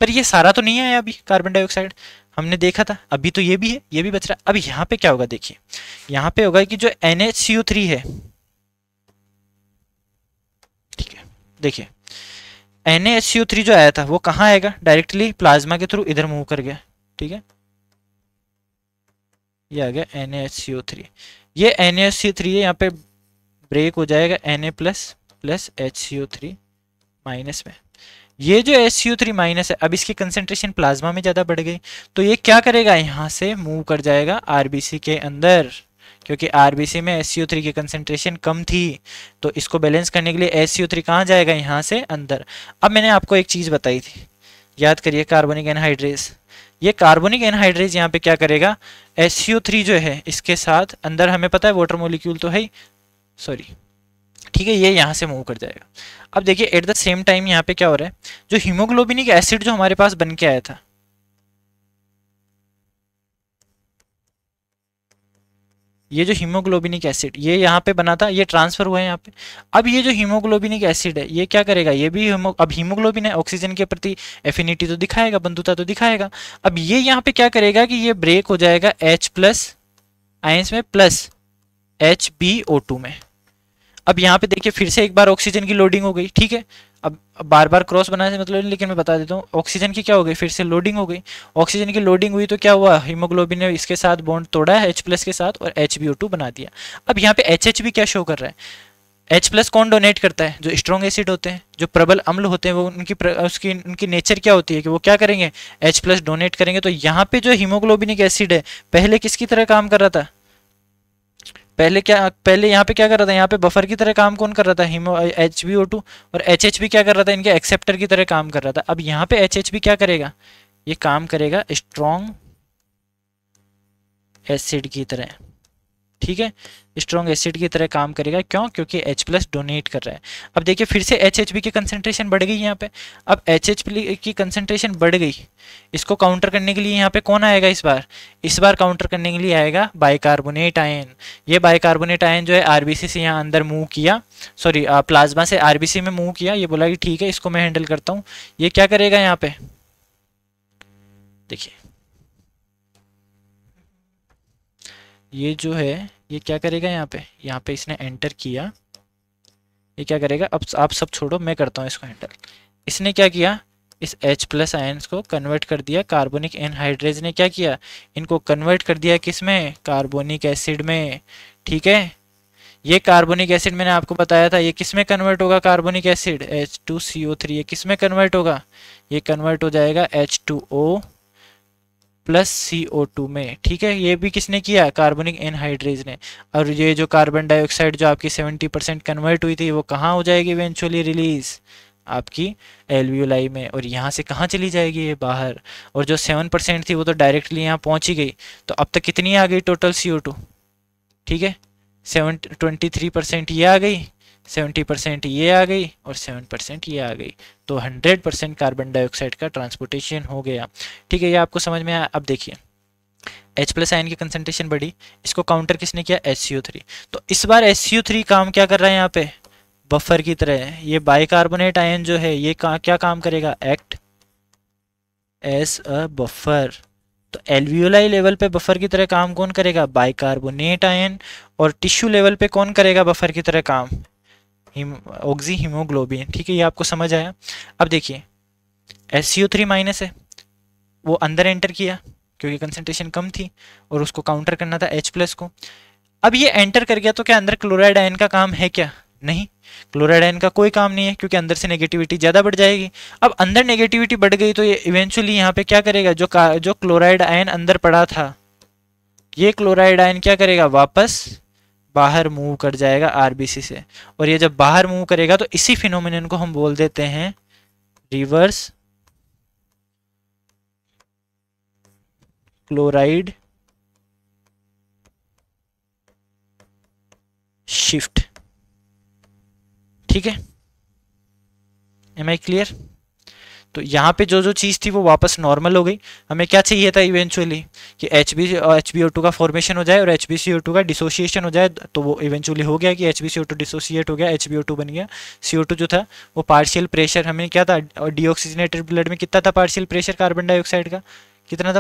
पर ये सारा तो नहीं आया अभी कार्बन डाइऑक्साइड, हमने देखा था, अभी तो ये भी है, ये भी बच रहा है। अब यहाँ पे क्या होगा, देखिए यहाँ पे होगा कि जो NHCO3 है, ठीक है, देखिए NaHCO3 जो आया था वो कहाँ आएगा, डायरेक्टली प्लाज्मा के थ्रू इधर मूव कर गया। ठीक है, ये आ गया NaHCO3, ये NaHCO3 है, यहाँ पे ब्रेक हो जाएगा Na plus plus HCO3 minus में। ये जो HCO3 माइनस है, अब इसकी कंसेंट्रेशन प्लाज्मा में ज़्यादा बढ़ गई, तो ये क्या करेगा, यहाँ से मूव कर जाएगा RBC के अंदर, क्योंकि RBC में HCO3 की कंसेंट्रेशन कम थी, तो इसको बैलेंस करने के लिए HCO3 कहाँ जाएगा, यहाँ से अंदर। अब मैंने आपको एक चीज़ बताई थी, याद करिए, कार्बोनिक एनहाइड्रेज। ये कार्बोनिक एनहाइड्रेज यहाँ पे क्या करेगा, HCO3 जो है इसके साथ अंदर, हमें पता है वाटर मॉलिक्यूल तो है ही, सॉरी, ठीक है, ये यहाँ से मूव कर जाएगा। अब देखिए एट द सेम टाइम यहाँ पे क्या हो रहा है, जो हीमोग्लोबिनिक एसिड जो हमारे पास बन के आया था, ये जो हीमोग्लोबिनिक एसिड ये यहाँ पे बना था, ये ट्रांसफर हुआ है यहाँ पे। अब ये जो हीमोग्लोबिनिक एसिड है ये क्या करेगा, ये भी अब हीमोग्लोबिन है, ऑक्सीजन के प्रति एफिनिटी तो दिखाएगा, बंधुता तो दिखाएगा। अब ये यहाँ पे क्या करेगा कि ये ब्रेक हो जाएगा H प्लस आयंस में प्लस HbO2 में। अब यहाँ पे देखिए फिर से एक बार ऑक्सीजन की लोडिंग हो गई, ठीक है। अब बार बार क्रॉस बनाने से मतलब नहीं, लेकिन मैं बता देता हूँ, ऑक्सीजन की क्या हो गई, फिर से लोडिंग हो गई। ऑक्सीजन की लोडिंग हुई तो क्या हुआ, हीमोग्लोबिन ने इसके साथ बॉन्ड तोड़ा है H प्लस के साथ और HbO2 बना दिया। अब यहाँ पे HH भी क्या शो कर रहा है, H प्लस कौन डोनेट करता है, जो स्ट्रॉन्ग एसिड होते हैं, जो प्रबल अम्ल होते हैं, वो उनकी नेचर क्या होती है कि वो क्या करेंगे, H प्लस डोनेट करेंगे। तो यहाँ पे जो हीमोग्लोबिनिक एसिड है पहले किसकी तरह काम कर रहा था, पहले यहाँ पे क्या कर रहा था, यहाँ पे बफर की तरह काम कौन कर रहा था, HbO2, और HH भी क्या कर रहा था, इनके एक्सेप्टर की तरह काम कर रहा था। अब यहाँ पे HH भी क्या करेगा, ये काम करेगा स्ट्रॉन्ग एसिड की तरह, ठीक है, स्ट्रॉन्ग एसिड की तरह काम करेगा। क्यों, क्योंकि H प्लस डोनेट कर रहा है। अब देखिए फिर से HHB की कंसंट्रेशन बढ़ गई यहाँ पे। अब HH की कंसंट्रेशन बढ़ गई, इसको काउंटर करने के लिए यहाँ पे कौन आएगा, इस बार काउंटर करने के लिए आएगा बाइकार्बोनेट आयन। ये बाइकार्बोनेट आयन जो है आरबीसी से यहाँ अंदर मूव किया, सॉरी प्लाज्मा से आरबीसी में मूव किया, ये बोला कि ठीक है इसको मैं हैंडल करता हूँ। ये क्या करेगा यहाँ पे, देखिए ये जो है ये क्या करेगा, यहाँ पे इसने एंटर किया, ये क्या करेगा, अब आप सब छोड़ो मैं करता हूँ इसको हैंडल। इसने क्या किया, इस H प्लस आयंस को कन्वर्ट कर दिया कार्बोनिक एनहाइड्रेज ने क्या किया, इनको कन्वर्ट कर दिया किस में, कार्बोनिक एसिड में, ठीक है। ये कार्बोनिक एसिड मैंने आपको बताया था, ये किस में कन्वर्ट होगा, कार्बोनिक एसिड H2CO3, ये किस में कन्वर्ट होगा, ये कन्वर्ट हो जाएगा H2O प्लस CO2 में, ठीक है। ये भी किसने किया, कार्बोनिक एनहाइड्रेज ने। और ये जो कार्बन डाइऑक्साइड जो आपकी 70% कन्वर्ट हुई थी वो कहाँ हो जाएगी इवेंचुअली रिलीज, आपकी एल्वियोलाई में, और यहाँ से कहाँ चली जाएगी, ये बाहर। और जो 7% थी वो तो डायरेक्टली यहाँ पहुँच ही गई। तो अब तक कितनी आ गई टोटल CO2, ठीक है, 23% ये आ गई, 70% ये आ गई और 7% ये आ गई। तो 100% कार्बन डाइऑक्साइड का ट्रांसपोर्टेशन हो गया, ठीक है। ये आपको समझ में आया। अब देखिए H प्लस आयन की कंसंट्रेशन बढ़ी, इसको काउंटर किसने किया, HCO3। तो इस बार HCO3 काम क्या कर रहा है यहाँ पे, बफर की तरह है। ये बाइकार्बोनेट आयन जो है ये क्या काम करेगा, एक्ट एज अ बफर। तो एल्वियोलाई लेवल पे बफर की तरह काम कौन करेगा, बाइकार्बोनेट आयन। और टिश्यू लेवल पे कौन करेगा बफर की तरह काम, ऑक्सी हीमोग्लोबिन, ठीक है। ये आपको समझ आया। अब देखिए SCO3 माइनस है, वो अंदर एंटर किया क्योंकि कंसंट्रेशन कम थी और उसको काउंटर करना था H प्लस को। अब ये एंटर कर गया तो क्या अंदर क्लोराइड आयन का काम है क्या, नहीं, क्लोराइड आयन का कोई काम नहीं है क्योंकि अंदर से नेगेटिविटी ज़्यादा बढ़ जाएगी। अब अंदर नेगेटिविटी बढ़ गई तो ये इवेंचुअली यहाँ पे क्या करेगा, जो क्लोराइड आयन अंदर पड़ा था ये क्लोराइड आयन क्या करेगा, वापस बाहर मूव कर जाएगा आरबीसी से। और ये जब बाहर मूव करेगा तो इसी फिनोमिनन को हम बोल देते हैं रिवर्स क्लोराइड शिफ्ट, ठीक है। Am I clear. तो यहाँ पे जो चीज़ थी वो वापस नॉर्मल हो गई। हमें क्या चाहिए था इवेंचुअली कि HbO2 का फॉर्मेशन हो जाए और HbCO2 का डिसोसिएशन हो जाए। तो वो इवेंचुअली हो गया कि HbCO2 डिसोसिएट हो गया, HbO2 बन गया। CO2 जो था वो पार्शियल प्रेशर, हमें क्या था, डीऑक्सीजनेटेड ब्लड में कितना था पार्शियल प्रेशर कार्बन डाइऑक्साइड का, कितना था,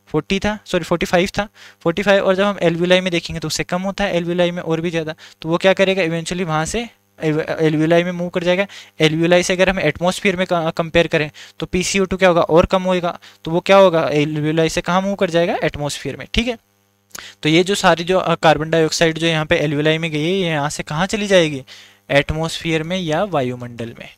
40 था, सॉरी 45 था, 45। और जब हम एल्वियोलाई में देखेंगे तो उससे कम होता है, एल्वियोलाई में और भी ज़्यादा। तो वो क्या करेगा इवेंचुअली वहाँ से एल्वियोलाई में मूव कर जाएगा। एल्वियोलाई से अगर हम एटमॉस्फेयर में कंपेयर करें तो PCO2 क्या होगा, और कम होएगा। तो वो क्या होगा, एल्वियोलाई से कहाँ मूव कर जाएगा, एटमॉस्फेयर में, ठीक है। तो ये जो सारी जो कार्बन डाइऑक्साइड जो यहाँ पे एल्वियोलाई में गई है ये यहाँ से कहाँ चली जाएगी, एटमॉस्फेयर में या वायुमंडल में,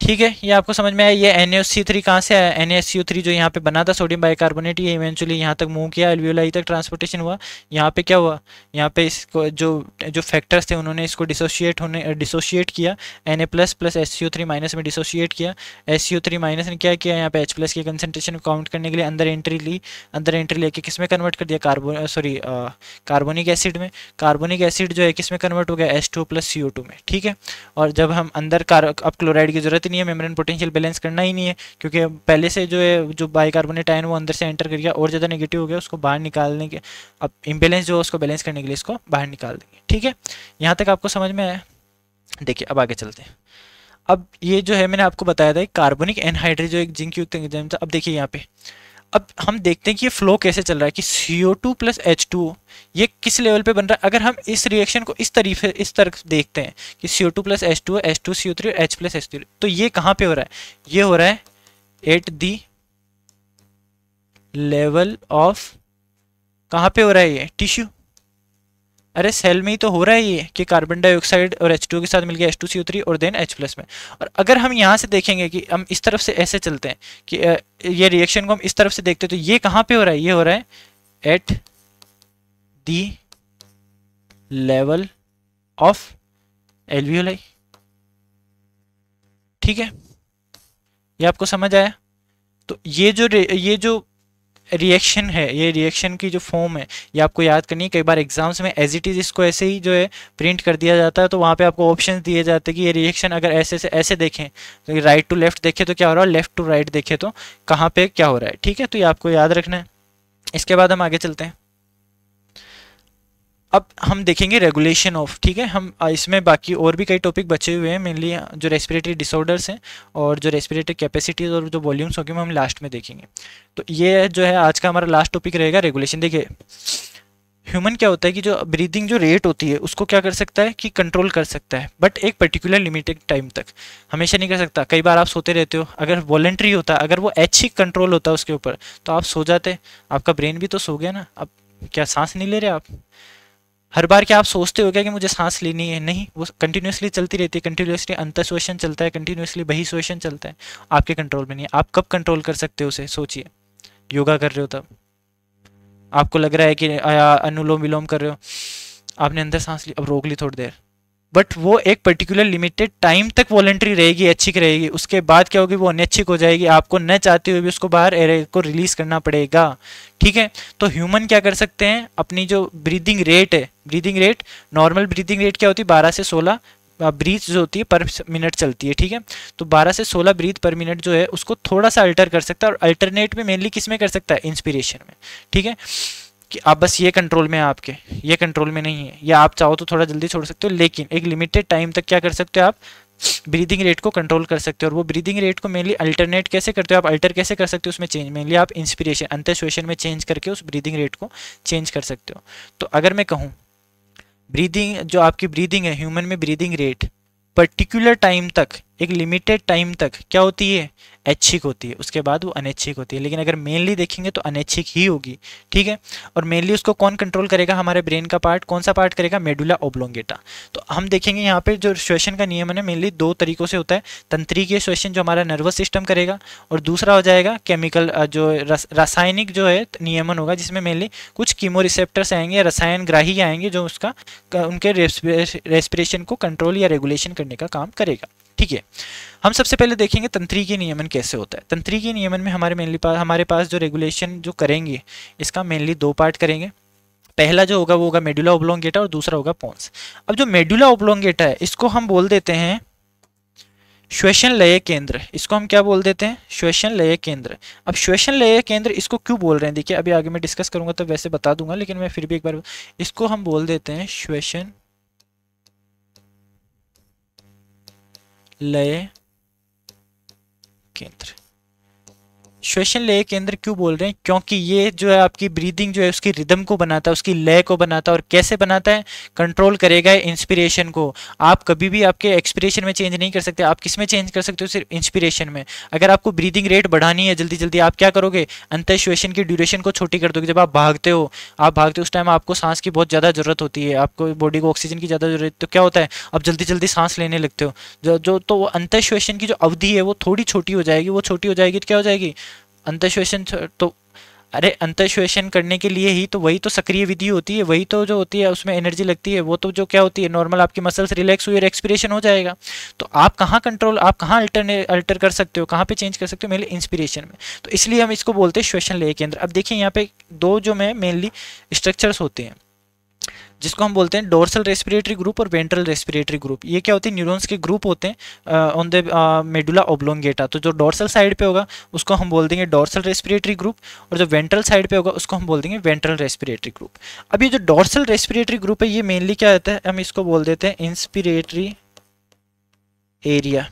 ठीक है। ये आपको समझ में आया। ये NaOC3 कहाँ से आया, NaSCO3 जो यहाँ पे बना था सोडियम बाइकार्बोनेट, ये इवेंचुअली यहाँ तक मूव किया, एल्वियोलाई तक ट्रांसपोर्टेशन हुआ। यहाँ पे क्या हुआ, यहाँ पे इसको जो फैक्टर्स थे उन्होंने इसको डिसोशिएट किया, Na plus plus SCO3 minus में डिसोशिएट किया। SCO3 माइनस ने क्या किया, यहाँ पे H प्लस की कंसनट्रेशन को काउंट करने के लिए अंदर एंट्री ली, अंदर एंट्री लेके किस में कन्वर्ट कर दिया, कार्बोनिक एसिड में। कार्बोनिक एसिड जो है किस में कन्वर्ट हो गया, H2 प्लस CO2 में, ठीक है। और जब हम अंदर अब क्लोराइड की जरूरत नहीं नहीं है, मेम्ब्रेन पोटेंशियल बैलेंस करना ही नहीं है, क्योंकि पहले से जो है जो बाइकार्बोनेट आयन वो अंदर से एंटर कर गया और ज़्यादा नेगेटिव हो गया, उसको बाहर निकालने के, अब इम्बेलेंस जो है उसको बैलेंस करने के लिए इसको बाहर निकाल देंगे। ठीक है, यहाँ तक आपको समझ में आया? देखिए अब आगे चलते हैं। अब ये जो है मैंने आपको बताया था कार्बोनिक एनहाइड्रेट जो एक जिंक युक्त एंजाइम था। अब देखिए यहाँ पे अब हम देखते हैं कि ये फ्लो कैसे चल रहा है कि CO2 प्लस H2O ये किस लेवल पे बन रहा है। अगर हम इस रिएक्शन को इस तरह देखते हैं कि CO2 प्लस H2O, H2CO3 और H प्लस H3, तो ये कहाँ पे हो रहा है? ये हो रहा है एट दी लेवल ऑफ, कहाँ पे हो रहा है ये? टिश्यू। अरे सेल में ही तो हो रहा है ये कि कार्बन डाइऑक्साइड और H2O के साथ मिल गया H2CO3 और देन H प्लस में। और अगर हम यहाँ से देखेंगे कि हम इस तरफ से ऐसे चलते हैं कि ये रिएक्शन को हम इस तरफ से देखते हैं, तो ये कहाँ पे हो रहा है? ये हो रहा है at the level of alveoli. ठीक है, ये आपको समझ आया? तो ये जो रिएक्शन है, ये रिएक्शन की जो फॉर्म है ये आपको याद करनी है। कई बार एग्जाम्स में एज इट इज़ इसको ऐसे ही जो है प्रिंट कर दिया जाता है, तो वहाँ पे आपको ऑप्शंस दिए जाते हैं कि ये रिएक्शन अगर ऐसे से ऐसे देखें तो राइट टू लेफ्ट देखें तो क्या हो रहा है, लेफ्ट टू राइट देखें तो कहाँ पे क्या हो रहा है। ठीक है, तो ये आपको याद रखना है। इसके बाद हम आगे चलते हैं। अब हम देखेंगे रेगुलेशन ऑफ। ठीक है, हम इसमें बाकी और भी कई टॉपिक बचे हुए हैं, मेनली जो रेस्पिरेटरी डिसऑर्डर्स हैं और जो रेस्पिरेटरी कैपेसिटीज और जो वॉल्यूम्स होंगे वो हम लास्ट में देखेंगे। तो ये जो है आज का हमारा लास्ट टॉपिक रहेगा, रेगुलेशन। देखिए ह्यूमन क्या होता है कि जो ब्रीदिंग जो रेट होती है उसको क्या कर सकता है कि कंट्रोल कर सकता है, बट एक पर्टिकुलर लिमिटेड टाइम तक, हमेशा नहीं कर सकता। कई बार आप सोते रहते हो, अगर वॉलेंट्री होता, अगर वो ऐच्छिक कंट्रोल होता उसके ऊपर तो आप सो जाते, आपका ब्रेन भी तो सो गया ना। अब क्या सांस नहीं ले रहे आप? हर बार क्या आप सोचते हो क्या कि मुझे सांस लेनी है? नहीं, वो कंटिन्यूसली चलती रहती है, कंटिन्यूसली अंतःश्वसन चलता है, कंटिन्यूसली बहिश्वसन चलता है, आपके कंट्रोल में नहीं है। आप कब कंट्रोल कर सकते हो उसे? सोचिए, योगा कर रहे हो तब आपको लग रहा है कि अनुलोम विलोम कर रहे हो, आपने अंदर सांस ली, अब रोक ली थोड़ी देर, बट वो एक पर्टिकुलर लिमिटेड टाइम तक वॉलेंट्री रहेगी, ऐच्छिक रहेगी। उसके बाद क्या होगी? वो अनैच्छिक हो जाएगी, आपको न चाहते हुए भी उसको बाहर एयर को रिलीज करना पड़ेगा। ठीक है, तो ह्यूमन क्या कर सकते हैं? अपनी जो ब्रीदिंग रेट है, breathing rate, normal breathing rate क्या होती है? 12 से 16 ब्रीथ जो होती है पर मिनट चलती है। ठीक है, तो 12 से 16 ब्रीथ पर मिनट जो है उसको थोड़ा सा अल्टर कर सकता है, और अल्टरनेट में मेनली किस में कर सकता है? इंस्पिरेशन में। ठीक है, कि आप बस ये कंट्रोल में है आपके, ये कंट्रोल में नहीं है, या आप चाहो तो थोड़ा जल्दी छोड़ सकते हो, लेकिन एक लिमिटेड टाइम तक क्या कर सकते हो? आप ब्रीदिंग रेट को कंट्रोल कर सकते हो। और वो ब्रीदिंग रेट को मेनली अल्टरनेट कैसे करते हो? आप अल्टर कैसे कर सकते हो उसमें चेंज? मेनली आप इंस्पिरेशन, अंतःश्वसन में चेंज करके उस ब्रीदिंग रेट को चेंज कर सकते हो। तो अगर मैं कहूँ ब्रीदिंग, जो आपकी ब्रीदिंग है ह्यूमन में, ब्रीदिंग रेट पर्टिकुलर टाइम तक, एक लिमिटेड टाइम तक क्या होती है? ऐच्छिक होती है, उसके बाद वो अनैच्छिक होती है। लेकिन अगर मेनली देखेंगे तो अनैच्छिक ही होगी। ठीक है, और मेनली उसको कौन कंट्रोल करेगा? हमारे ब्रेन का पार्ट। कौन सा पार्ट करेगा? Medulla oblongata. तो हम देखेंगे यहाँ पे जो श्वसन का नियमन है मेनली दो तरीकों से होता है। तंत्रिकीय श्वसन जो हमारा नर्वस सिस्टम करेगा, और दूसरा हो जाएगा केमिकल जो रासायनिक जो है नियमन होगा, जिसमें मेनली कुछ कीमो रिसेप्टर्स आएंगे, रसायन ग्राही आएंगे जो उसका उनके रेस्पिरेशन को कंट्रोल या रेगुलेशन करने का काम करेगा। ठीक है, हम सबसे पहले देखेंगे तंत्रिकीय नियमन कैसे होता है। तंत्रिकीय नियमन में हमारे पास जो रेगुलेशन जो करेंगे इसका मेनली दो पार्ट करेंगे। पहला जो होगा वो होगा मेडुला ओब्लोंगेटा और दूसरा होगा पोन्स। अब जो मेडुला ओब्लोंगेटा है इसको हम बोल देते हैं श्वसन लय केंद्र। इसको हम क्या बोल देते हैं? श्वसन लय केंद्र। अब श्वसन लय केंद्र इसको क्यों बोल रहे हैं? देखिए अभी आगे मैं डिस्कस करूंगा तो वैसे बता दूंगा, लेकिन मैं फिर भी एक बार इसको हम बोल देते हैं श्वसन लय केंद्र। श्वसन लय केंद्र क्यों बोल रहे हैं? क्योंकि ये जो है आपकी ब्रीदिंग जो है उसकी रिदम को बनाता है, उसकी लय को बनाता है। और कैसे बनाता है? कंट्रोल करेगा इंस्पिरेशन को। आप कभी भी आपके एक्सपिरेशन में चेंज नहीं कर सकते। आप किस में चेंज कर सकते हो? सिर्फ इंस्पिरेशन में। अगर आपको ब्रीदिंग रेट बढ़ानी है जल्दी जल्दी, आप क्या करोगे? अंतःश्वसन की ड्यूरेशन को छोटी कर दोगे। जब आप भागते हो उस टाइम आपको सांस की बहुत ज़्यादा जरूरत होती है, आपको बॉडी को ऑक्सीजन की ज़्यादा जरूरत, तो क्या होता है? आप जल्दी जल्दी सांस लेने लगते हो। तो वो अंतःश्वसन की जो अवधि है वो थोड़ी छोटी हो जाएगी। वो छोटी हो जाएगी तो क्या हो जाएगी? अंतःश्वसन। तो अरे अंतःश्वसन करने के लिए ही तो वही तो सक्रिय विधि होती है, वही तो जो होती है उसमें एनर्जी लगती है। वो तो जो क्या होती है नॉर्मल आपकी मसल्स रिलैक्स हुई और एक्सपिरेशन हो जाएगा। तो आप कहाँ कंट्रोल, आप कहाँ अल्टर कर सकते हो, कहाँ पे चेंज कर सकते हो? मेनली इंस्पिरेशन में। तो इसलिए हम इसको बोलते हैं श्वसन लय केंद्र। अब देखिए यहाँ पे दो जो में मेनली स्ट्रक्चर्स होते हैं। जिसको हम बोलते हैं डोर्सल रेस्पिरेटरी ग्रुप और वेंट्रल रेस्पिरेटरी ग्रुप। ये क्या होते हैं, न्यूरॉन्स के ग्रुप होते हैं ऑन द मेडुला ऑब्लोंगेटा। तो जो डोर्सल साइड पे होगा उसको हम बोल देंगे डोर्सल रेस्पिरेटरी ग्रुप, और जो वेंट्रल साइड पे होगा उसको हम बोल देंगे वेंट्रल रेस्पिरेटरी ग्रुप। अब ये जो डोर्सल रेस्पिरेटरी ग्रुप है ये मेनली क्या होता है, हम इसको बोल देते हैं इंस्पिरेटरी एरिया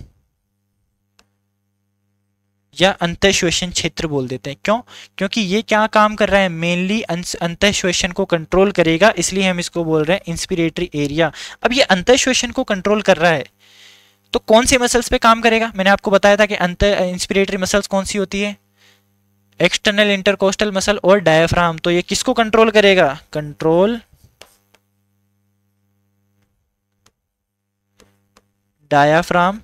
या अंतःश्वसन क्षेत्र बोल देते हैं। क्यों? क्योंकि ये क्या काम कर रहा है, मेनली अंतःश्वसन को कंट्रोल करेगा, इसलिए हम इसको बोल रहे हैं इंस्पिरेटरी एरिया। अब ये अंतःश्वसन को कंट्रोल कर रहा है तो कौन सी मसल्स पे काम करेगा? मैंने आपको बताया था कि इंस्पिरेटरी मसल्स कौन सी होती है, एक्सटर्नल इंटरकोस्टल मसल और डायफ्राम। तो ये किसको कंट्रोल करेगा, कंट्रोल डायाफ्राम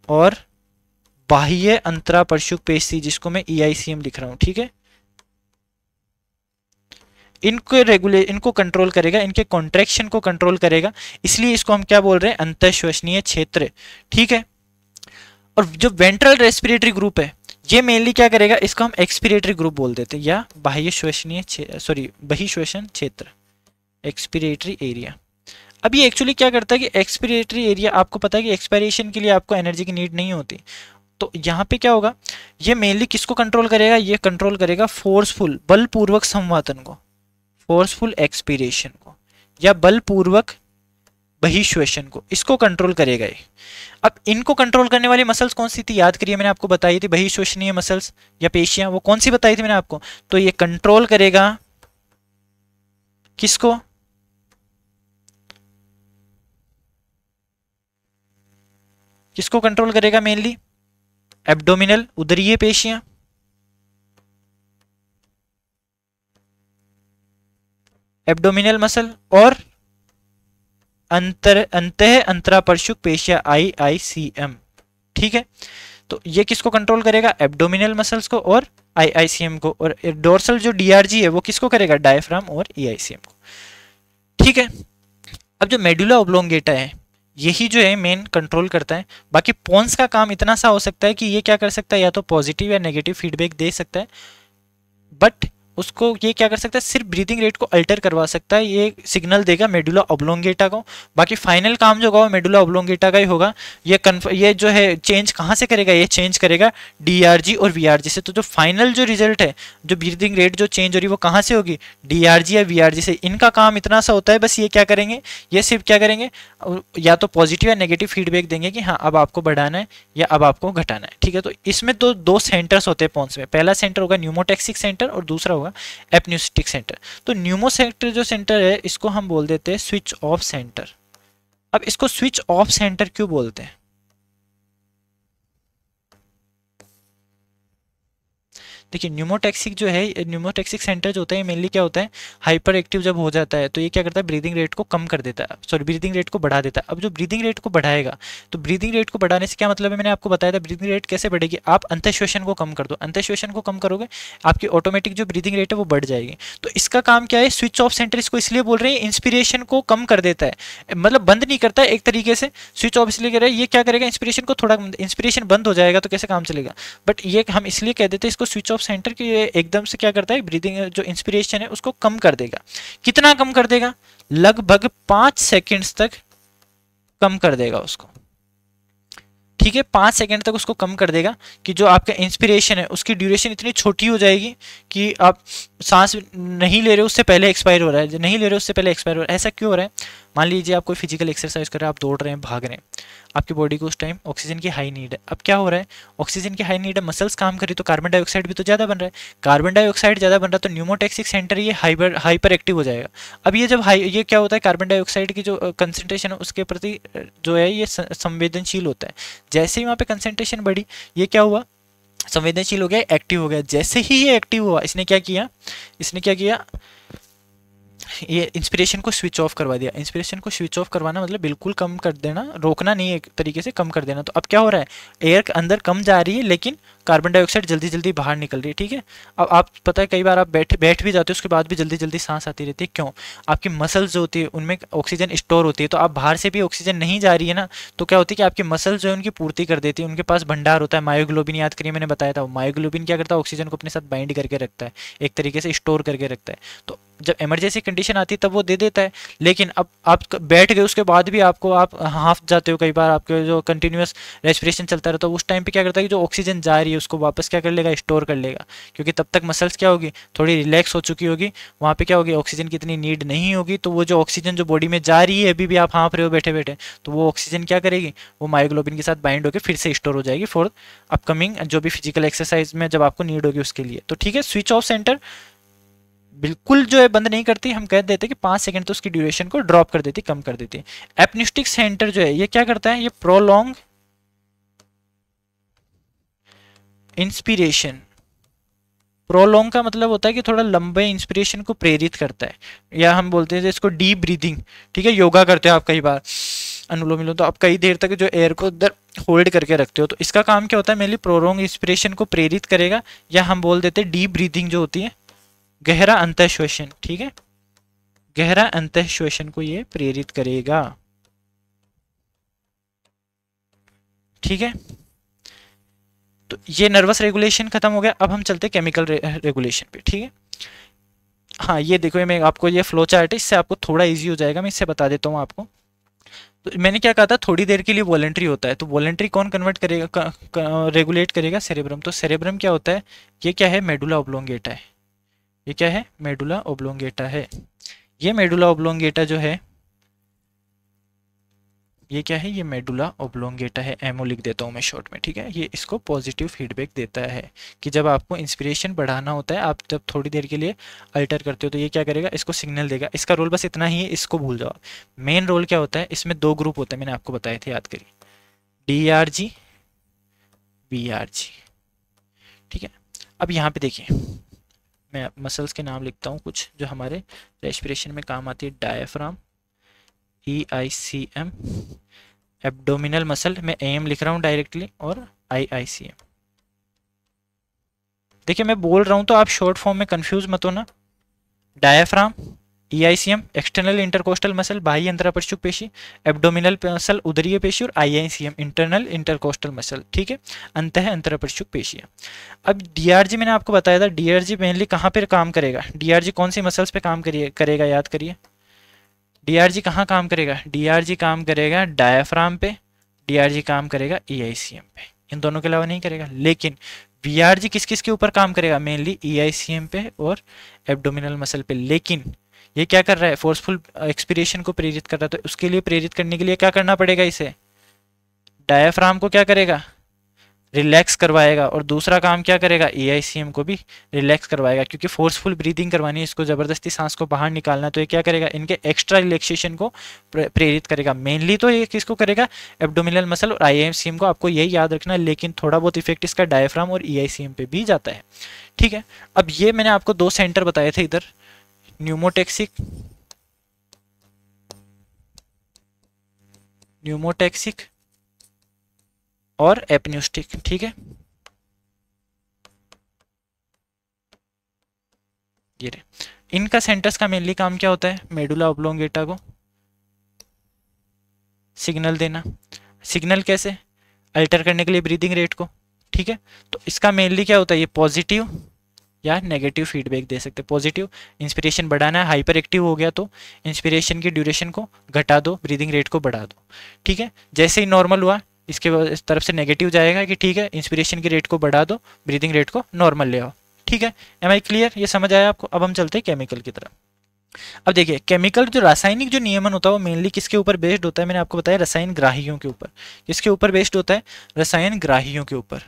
और बाह्य अंतरापरशुक पेशी, जिसको मैं EICM लिख रहा हूं, ठीक है। इनको कंट्रोल करेगा, इनके कॉन्ट्रैक्शन को कंट्रोल करेगा, इसलिए इसको हम क्या बोल रहे हैं, अंतःश्वसनीय क्षेत्र, ठीक है। और जो वेंट्रल रेस्पिरेटरी ग्रुप है ये मेनली क्या करेगा, इसको हम एक्सपिरेटरी ग्रुप बोल देते हैं या बहिश्वसन क्षेत्र, एक्सपिरेटरी एरिया। अब ये एक्चुअली क्या करता है कि एक्सपिरेटरी एरिया, आपको पता है कि एक्सपायरेशन के लिए आपको एनर्जी की नीड नहीं होती, तो यहाँ पे क्या होगा, ये मेनली किसको कंट्रोल करेगा, ये कंट्रोल करेगा फोर्सफुल बलपूर्वक संवातन को, फोर्सफुल एक्सपीरेशन को या बलपूर्वक बहिश्वसन को, इसको कंट्रोल करेगा ये। अब इनको कंट्रोल करने वाली मसल्स कौन सी थी, याद करिए मैंने आपको बताई थी बहिश्वसनीय मसल्स या पेशियां, वो कौन सी बताई थी मैंने आपको। तो ये कंट्रोल करेगा किसको, किसको कंट्रोल करेगा, मेनली एब्डोमिनल उदरीय पेशियां, एब्डोमिनल मसल और अंतरापरशुक पेशियां IICM, ठीक है। तो ये किसको कंट्रोल करेगा, एब्डोमिनल मसल्स को और IICM को, और डोर्सल जो DRG है वो किसको करेगा, डायफ्राम और EICM को, ठीक है। अब जो मेडुला ऑब्लोंगेटा है यही जो है मेन कंट्रोल करता है। बाकी पोन्स का काम इतना सा हो सकता है कि ये क्या कर सकता है, या तो पॉजिटिव या नेगेटिव फीडबैक दे सकता है, बट उसको ये क्या कर सकता है, सिर्फ ब्रीदिंग रेट को अल्टर करवा सकता है, ये सिग्नल देगा मेडुला ऑब्लोंगेटा को। बाकी फाइनल काम जो होगा वो मेडुला ऑब्लोंगेटा का ही होगा। ये जो है चेंज कहाँ से करेगा, ये चेंज करेगा DRG और VRG से। तो जो फाइनल जो रिजल्ट है, जो ब्रीदिंग रेट जो चेंज हो रही है वो कहाँ से होगी, DRG या VRG से। इनका काम इतना सा होता है, बस ये क्या करेंगे, ये सिर्फ क्या करेंगे, या तो पॉजिटिव या नेगेटिव फीडबैक देंगे कि हाँ अब आपको बढ़ाना है या अब आपको घटाना है, ठीक है। तो इसमें तो दो सेंटर्स होते हैं पोन्स में, पहला सेंटर होगा न्यूमोटैक्सिक सेंटर और दूसरा होगा एपन्यूस्टिक सेंटर। तो न्यूमो सेंटर जो सेंटर है इसको हम बोल देते हैं स्विच ऑफ सेंटर। अब इसको स्विच ऑफ सेंटर क्यों बोलते हैं, देखिए न्यूमोटैक्सिक जो है, न्यूमोटैक्सिक सेंटर जो होता है मेनली क्या होता है, हाइपर एक्टिव जब हो जाता है तो ये क्या करता है, ब्रीदिंग रेट को कम कर देता है, सॉरी ब्रीदिंग रेट को बढ़ा देता है। अब जो ब्रीदिंग रेट को बढ़ाएगा, तो ब्रीदिंग रेट को बढ़ाने से क्या मतलब है, मैंने आपको बताया था ब्रीदिंग रेट कैसे बढ़ेगी, आप अंतःश्वसन को कम कर दो, अंतःश्वसन को कम करोगे आपकी ऑटोमेटिक जो ब्रीदिंग रेट है वो बढ़ जाएगी। तो इसका काम क्या है, स्विच ऑफ सेंटर इसको इसलिए बोल रहे हैं, इंस्पिरेशन को कम कर देता है, मतलब बंद नहीं करता है एक तरीके से, स्विच ऑफ इसलिए कर रहा है, ये क्या करेगा, इंस्पिरेशन को थोड़ा, इंस्पिरेशन बंद हो जाएगा तो कैसे काम चलेगा, बट ये हम इसलिए कह देते हैं इसको स्विच ऑफ सेंटर की, ये एकदम से क्या करता है, ब्रीदिंग जो इंस्पिरेशन है उसको कम कर देगा। कितना कम कर देगा, लगभग 5 सेकंड्स तक कम कर देगा उसको, ठीक है। 5 सेकंड तक उसको कम कर देगा कि जो आपका इंस्पिरेशन है उसकी ड्यूरेशन इतनी छोटी हो जाएगी कि आप सांस नहीं ले रहे उससे पहले एक्सपायर हो रहा है, नहीं ले रहे उससे पहले एक्सपायर हो रहा है। ऐसा क्यों हो रहा है, मान लीजिए आप कोई फिजिकल एक्सरसाइज कर रहे हैं, आप दौड़ रहे हैं, भाग रहे हैं, आपकी बॉडी को उस टाइम ऑक्सीजन की हाई नीड है। अब क्या हो रहा है, ऑक्सीजन की हाई नीड है, मसल्स काम कर रही तो कार्बन डाइऑक्साइड भी तो ज़्यादा बन रहा है, कार्बन डाइऑक्साइड ज़्यादा बन रहा है तो न्यूमोटैक्सिक सेंटर ये हाइपर एक्टिव हो जाएगा। अब ये जब ये क्या होता है, कार्बन डाइऑक्साइड की जो कंसनट्रेशन है उसके प्रति जो है ये संवेदनशील होता है। जैसे ही वहाँ पे कंसनट्रेशन बढ़ी, ये क्या हुआ, संवेदनशील हो गया, एक्टिव हो गया। जैसे ही ये एक्टिव हुआ, इसने क्या किया, ये इंस्पिरेशन को स्विच ऑफ करवा दिया। इंस्पिरेशन को स्विच ऑफ करवाना मतलब बिल्कुल कम कर देना, रोकना नहीं, एक तरीके से कम कर देना। तो अब क्या हो रहा है, एयर अंदर कम जा रही है लेकिन कार्बन डाइऑक्साइड जल्दी जल्दी बाहर निकल रही है, ठीक है। अब आप पता है कई बार आप बैठ भी जाते हो, उसके बाद भी जल्दी जल्दी सांस आती रहती है, क्यों? आपकी मसल्स जो होती है उनमें ऑक्सीजन स्टोर होती है, तो आप बाहर से भी ऑक्सीजन नहीं जा रही है ना, तो क्या होती है कि आपकी मसल्स जो है उनकी पूर्ति कर देती है, उनके पास भंडार होता है। मायोग्लोबिन याद करिए, मैंने बताया था, मायोग्लोबिन क्या करता है, ऑक्सीजन को अपने साथ बाइंड करके रखता है, एक तरीके से स्टोर करके रखता है। तो जब इमरजेंसी कंडीशन आती है तब वो दे देता है। लेकिन अब आप बैठ गए, उसके बाद भी आपको आप हाफ जाते हो, कई बार आपके जो कंटिन्यूस रेस्पिरेशन चलता रहता है, उस टाइम पे क्या करता है कि जो ऑक्सीजन जा रही है उसको वापस क्या कर लेगा, स्टोर कर लेगा, क्योंकि तब तक मसल्स क्या होगी, थोड़ी रिलैक्स हो चुकी होगी, वहाँ पे क्या होगी, ऑक्सीजन की इतनी नीड नहीं होगी। तो वो जो ऑक्सीजन जो बॉडी में जा रही है, अभी भी आप हाँफ रहे हो बैठे बैठे, तो वो ऑक्सीजन क्या करेगी, वो मायोग्लोबिन के साथ बाइंड होकर फिर से स्टोर हो जाएगी फॉर अपकमिंग जो भी फिजिकल एक्सरसाइज में जब आपको नीड होगी उसके लिए। तो ठीक है, स्विच ऑफ सेंटर बिल्कुल जो है बंद नहीं करती, हम कह देते कि 5 सेकंड तो उसकी ड्यूरेशन को ड्रॉप कर देती, कम कर देती है। एपनिस्टिक सेंटर जो है ये क्या करता है, ये प्रोलॉन्ग इंस्पिरेशन, प्रोलॉन्ग का मतलब होता है कि थोड़ा लंबे इंस्पिरेशन को प्रेरित करता है, या हम बोलते हैं इसको डीप ब्रीदिंग, ठीक है। योगा करते हो आप कई बार, अनुलोम विलोम, तो आप कई देर तक जो एयर को अंदर होल्ड करके रखते हो, तो इसका काम क्या होता है, मेनली प्रोलॉन्ग इंस्पिरेशन को प्रेरित करेगा, या हम बोल देते हैं डीप ब्रीदिंग जो होती है, गहरा अंतःश्वसन, ठीक है, गहरा अंतःश्वसन को ये प्रेरित करेगा, ठीक है। तो ये नर्वस रेगुलेशन खत्म हो गया। अब हम चलते हैं केमिकल रेगुलेशन पे, ठीक है। हाँ ये देखो, ये मैं आपको ये फ्लो चार्ट है, इससे आपको थोड़ा इजी हो जाएगा, मैं इससे बता देता हूँ आपको। तो मैंने क्या कहा था, थोड़ी देर के लिए वॉलेंट्री होता है, तो वॉलेंट्री कौन कन्वर्ट करेगा, रेगुलेट करेगा, सेरेब्रम। तो सेरेब्रम क्या होता है, ये क्या है, मेडुला ऑब्लोंगेटा है, ये क्या है, मेडुला ऑब्लोंगेटा है। ये मेडुला ऑब्लोंगेटा जो है, ये क्या है, ये मेडुला ऑब्लोंगेटा है, एमओ लिख देता हूँ मैं शॉर्ट में, ठीक है। ये इसको पॉजिटिव फीडबैक देता है कि जब आपको इंस्पिरेशन बढ़ाना होता है, आप जब थोड़ी देर के लिए अल्टर करते हो, तो ये क्या करेगा, इसको सिग्नल देगा। इसका रोल बस इतना ही है, इसको भूल जाओ। मेन रोल क्या होता है, इसमें 2 ग्रुप होते हैं, मैंने आपको बताए थे, याद करिए, DRG BRG, ठीक है। अब यहाँ पे देखिए, मैं मसल्स के नाम लिखता हूँ कुछ जो हमारे रेस्पिरेशन में काम आती है। डायफ्राम, EICM, एब्डोमिनल मसल, मैं AM लिख रहा हूँ डायरेक्टली, और IICM। देखिए मैं बोल रहा हूँ तो आप शॉर्ट फॉर्म में कंफ्यूज मत हो ना। Diaphragm, EICM external intercostal muscle, बाह्य अंतरापश्चुक पेशी, एब्डोमिनल मसल उदरीय पेशी, और IICM इंटरनल इंटरकोस्टल मसल, ठीक है, अंतः अंतरापश्चुक पेशियाँ। अब DRG मैंने आपको बताया था, DRG मेनली कहाँ पर काम करेगा, DRG कौन सी मसल्स पे काम करेगा, याद करिए। DRG कहाँ काम करेगा, DRG काम करेगा डायफ्राम पे, DRG काम करेगा EICM पे, इन दोनों के अलावा नहीं करेगा। लेकिन VRG किस किस के ऊपर काम करेगा, मेनली EICM पे और एब्डोमिनल मसल पे। लेकिन ये क्या कर रहा है, फोर्सफुल एक्सपीरेशन को प्रेरित कर रहा है, तो उसके लिए प्रेरित करने के लिए क्या करना पड़ेगा, इसे डायफ्राम को क्या करेगा, रिलैक्स करवाएगा, और दूसरा काम क्या करेगा, EICM को भी रिलैक्स करवाएगा, क्योंकि फोर्सफुल ब्रीदिंग करवानी है, इसको ज़बरदस्ती सांस को बाहर निकालना है, तो ये क्या करेगा, इनके एक्स्ट्रा रिलैक्सेशन को प्रेरित करेगा। मेनली तो ये किसको करेगा, एब्डोमिनल मसल और IICM को, आपको यही याद रखना है। लेकिन थोड़ा बहुत इफेक्ट इसका डायफ्राम और EICM पे भी जाता है, ठीक है। अब ये मैंने आपको 2 सेंटर बताए थे इधर, न्यूमोटैक्सिक और एपन्यूस्टिक, ठीक है। ये रहे, इनका सेंटर्स का मेनली काम क्या होता है, मेडुला ऑब्लोंगेटा को सिग्नल देना। सिग्नल कैसे, अल्टर करने के लिए ब्रीदिंग रेट को, ठीक है। तो इसका मेनली क्या होता है, ये पॉजिटिव या नेगेटिव फीडबैक दे सकते हैं। पॉजिटिव, इंस्पिरेशन बढ़ाना है, हाइपर एक्टिव हो गया तो इंस्पिरेशन की ड्यूरेशन को घटा दो, ब्रीदिंग रेट को बढ़ा दो, ठीक है। जैसे ही नॉर्मल हुआ, इसके इस तरफ से नेगेटिव जाएगा कि ठीक है, इंस्पिरेशन की रेट को बढ़ा दो, ब्रीदिंग रेट को नॉर्मल ले आओ, ठीक है। एम आई क्लियर, ये समझ आया आपको। अब हम चलते हैं केमिकल की तरफ। अब देखिए, केमिकल जो रासायनिक जो नियमन होता है वो मेनली किसके ऊपर बेस्ड होता है, मैंने आपको बताया रसायन ग्राहियों के ऊपर। किसके ऊपर बेस्ड होता है, रसायन ग्राहियों के ऊपर।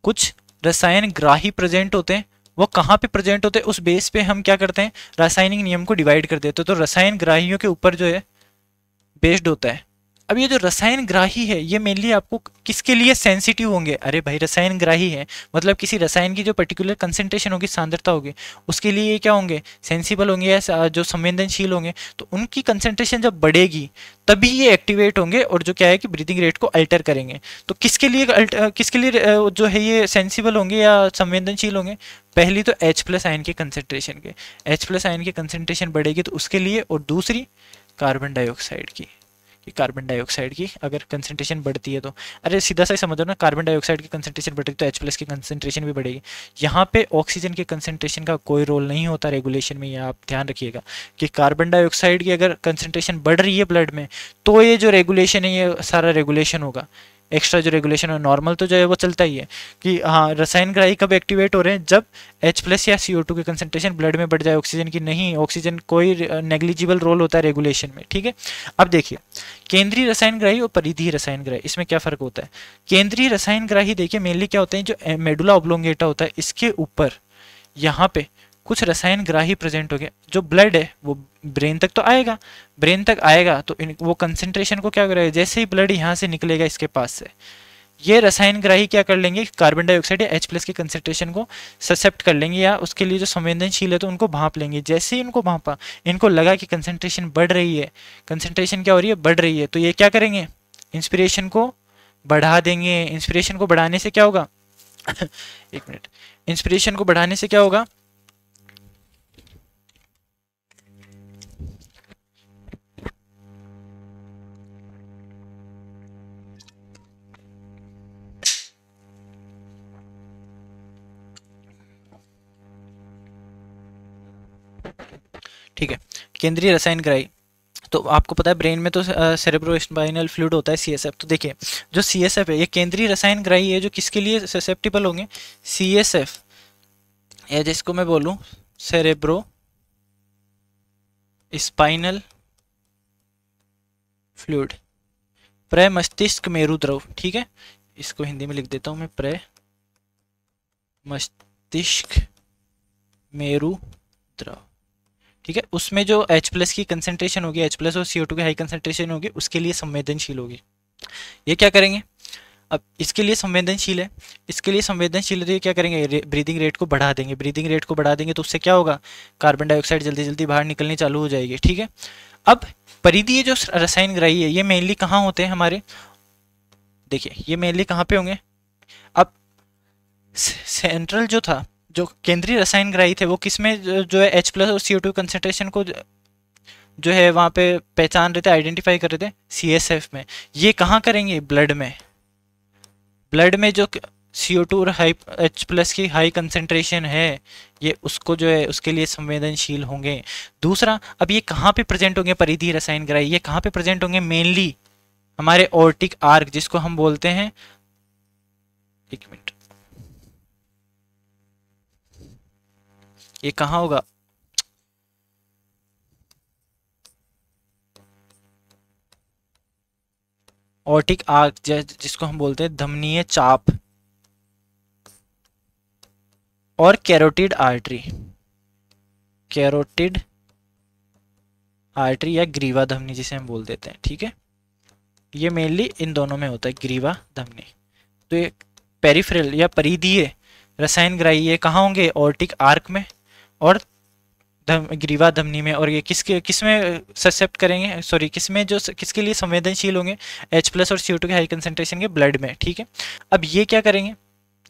कुछ रसायन ग्राही प्रेजेंट होते हैं, वो कहाँ पे प्रेजेंट होते हैं, उस बेस पे हम क्या करते हैं, रासायनिक नियम को डिवाइड कर देते हैं। तो रसायन ग्राहियों के ऊपर जो है बेस्ड होता है अब ये जो रसायन ग्राही है ये मेनली आपको किसके लिए सेंसिटिव होंगे? अरे भाई रसायन ग्राही है मतलब किसी रसायन की जो पर्टिकुलर कंसेंट्रेशन होगी, सांद्रता होगी, उसके लिए ये क्या होंगे? सेंसिबल होंगे या जो संवेदनशील होंगे। तो उनकी कंसेंट्रेशन जब बढ़ेगी तभी ये एक्टिवेट होंगे और जो क्या है कि ब्रीदिंग रेट को अल्टर करेंगे। तो किसके लिए जो है ये सेंसिबल होंगे या संवेदनशील होंगे? पहली तो H प्लस आयन के कंसेंट्रेशन के, H प्लस आयन की कंसेंट्रेशन बढ़ेगी तो उसके लिए, और दूसरी कार्बन डाइऑक्साइड की, कि कार्बन डाइऑक्साइड की अगर कंसंट्रेशन बढ़ती है तो, अरे सीधा सा ही समझो ना, कार्बन डाइऑक्साइड की कंसंट्रेशन बढ़ेगी तो H प्लस की कंसंट्रेशन भी बढ़ेगी। यहाँ पे ऑक्सीजन के कंसंट्रेशन का कोई रोल नहीं होता रेगुलेशन में, ये आप ध्यान रखिएगा कि कार्बन डाइऑक्साइड की अगर कंसंट्रेशन बढ़ रही है ब्लड में तो ये जो रेगुलेशन है ये सारा रेगुलेशन होगा। एक्स्ट्रा जो रेगुलेशन है, नॉर्मल तो जो है वो चलता ही है कि हाँ रसायन ग्राही कब एक्टिवेट हो रहे हैं? जब H प्लस या CO2 की कंसंट्रेशन ब्लड में बढ़ जाए, ऑक्सीजन की नहीं, ऑक्सीजन कोई नेग्लिजिबल रोल होता है रेगुलेशन में, ठीक है। अब देखिए केंद्रीय रसायन ग्राही और परिधीय रसायन ग्राही, इसमें क्या फर्क होता है? केंद्रीय रसायन ग्राही देखिए मेनली क्या होते हैं, जो मेडुला ऑब्लोंगेटा होता है इसके ऊपर यहाँ पे कुछ रसायन ग्राही प्रेजेंट हो गया, जो ब्लड है वो ब्रेन तक तो आएगा, ब्रेन तक आएगा तो वो कंसेंट्रेशन को क्या करेगा, जैसे ही ब्लड यहाँ से निकलेगा इसके पास से, ये रसायन ग्राही क्या कर लेंगे, कार्बन डाइऑक्साइड या H प्लस की कंसेंट्रेशन को ससेप्ट कर लेंगे या उसके लिए जो संवेदनशील है तो उनको भांप लेंगे। जैसे ही इनको भांपा, इनको लगा कि कंसेंट्रेशन बढ़ रही है, कंसेंट्रेशन क्या हो रही है, बढ़ रही है, तो ये क्या करेंगे, इंस्पिरेशन को बढ़ा देंगे। इंस्पिरेशन को बढ़ाने से क्या होगा एक मिनट, इंस्पिरेशन को बढ़ाने से क्या होगा, ठीक है। केंद्रीय रसायन ग्राही, तो आपको पता है ब्रेन में तो सेरेब्रो स्पाइनल फ्लूइड होता है CSF। तो देखिए जो CSF है ये केंद्रीय रसायन ग्राही है, जो किसके लिए ससेप्टिबल होंगे, CSF या जिसको मैं बोलूं सेरेब्रो स्पाइनल फ्लूइड, प्रमस्तिष्क मेरु द्रव, ठीक है। इसको हिंदी में लिख देता हूं मैं, प्रमस्तिष्क मेरु द्रव, ठीक है। उसमें जो H प्लस की कंसेंट्रेशन होगी, H प्लस और CO2 की हाई कंसेंट्रेशन होगी, उसके लिए संवेदनशील होगी। ये क्या करेंगे, अब इसके लिए संवेदनशील है, इसके लिए संवेदनशील है तो ये क्या करेंगे, ब्रीदिंग रेट को बढ़ा देंगे। ब्रीदिंग रेट को बढ़ा देंगे तो उससे क्या होगा, कार्बन डाइऑक्साइड जल्दी जल्दी बाहर निकलनी चालू हो जाएगी, ठीक है। अब परिधीय जो रसायन ग्राही है ये मेनली कहाँ होते हैं हमारे, देखिए ये मेनली कहाँ पे होंगे। अब सेंट्रल जो था, जो केंद्रीय रसायन ग्राही थे वो किसमें जो है H प्लस और CO2 कंसेंट्रेशन को जो है वहाँ पे पहचान रहे थे, आइडेंटिफाई कर रहे थे CSF में। ये कहाँ करेंगे, ब्लड में, ब्लड में जो CO2 और H प्लस की हाई कंसेंट्रेशन है ये उसको जो है उसके लिए संवेदनशील होंगे। दूसरा, अब ये कहाँ पे प्रेजेंट होंगे परिधीय रसायन ग्राही, ये कहाँ पे प्रेजेंट होंगे, मेनली हमारे ऑर्टिक आर्क जिसको हम बोलते हैं, एक मिनट, ये कहाँ होगा, ऑर्टिक आर्क जिसको हम बोलते हैं धमनीय चाप और कैरोटिड आर्टरी, कैरोटिड आर्टरी या ग्रीवा धमनी जिसे हम बोल देते हैं, ठीक है। ये मेनली इन दोनों में होता है, ग्रीवा धमनी। तो ये पेरिफेरल या परिधीय रसायन ग्राही ये कहाँ होंगे, ऑर्टिक आर्क में और ग्रीवा धमनी में। और ये किसमें ससेप्ट करेंगे, सॉरी किसमें, जो किसके लिए संवेदनशील होंगे, H प्लस और CO2 के हाई कंसेंट्रेशन के ब्लड में, ठीक है। अब ये क्या करेंगे,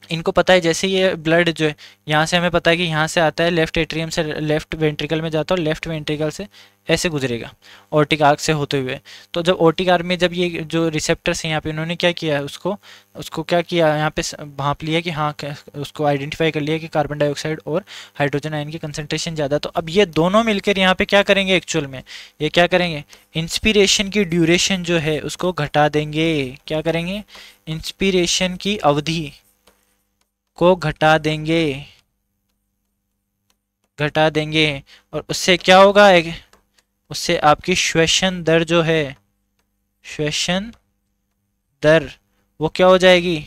इनको पता है जैसे ये ब्लड जो है यहाँ से हमें पता है कि यहाँ से आता है लेफ्ट एट्रियम से लेफ्ट वेंट्रिकल में जाता है और लेफ्ट वेंट्रिकल से ऐसे गुजरेगा ऑर्टिक आर्क से होते हुए। तो जब ऑर्टिक आर्क में जब ये जो रिसेप्टर्स हैं यहाँ पे इन्होंने क्या किया है, उसको क्या किया यहाँ पे भांप लिया कि हाँ, उसको आइडेंटिफाई कर लिया कि कार्बन डाइऑक्साइड और हाइड्रोजन आयन की कंसनट्रेशन ज़्यादा। तो अब ये दोनों मिलकर यहाँ पे क्या करेंगे, एक्चुअल में ये क्या करेंगे, इंस्पिरेशन की ड्यूरेशन जो है उसको घटा देंगे। क्या करेंगे, इंस्पिरेशन की अवधि को घटा देंगे, घटा देंगे। और उससे क्या होगा, उससे आपकी श्वसन दर जो है, श्वसन दर वो क्या हो जाएगी,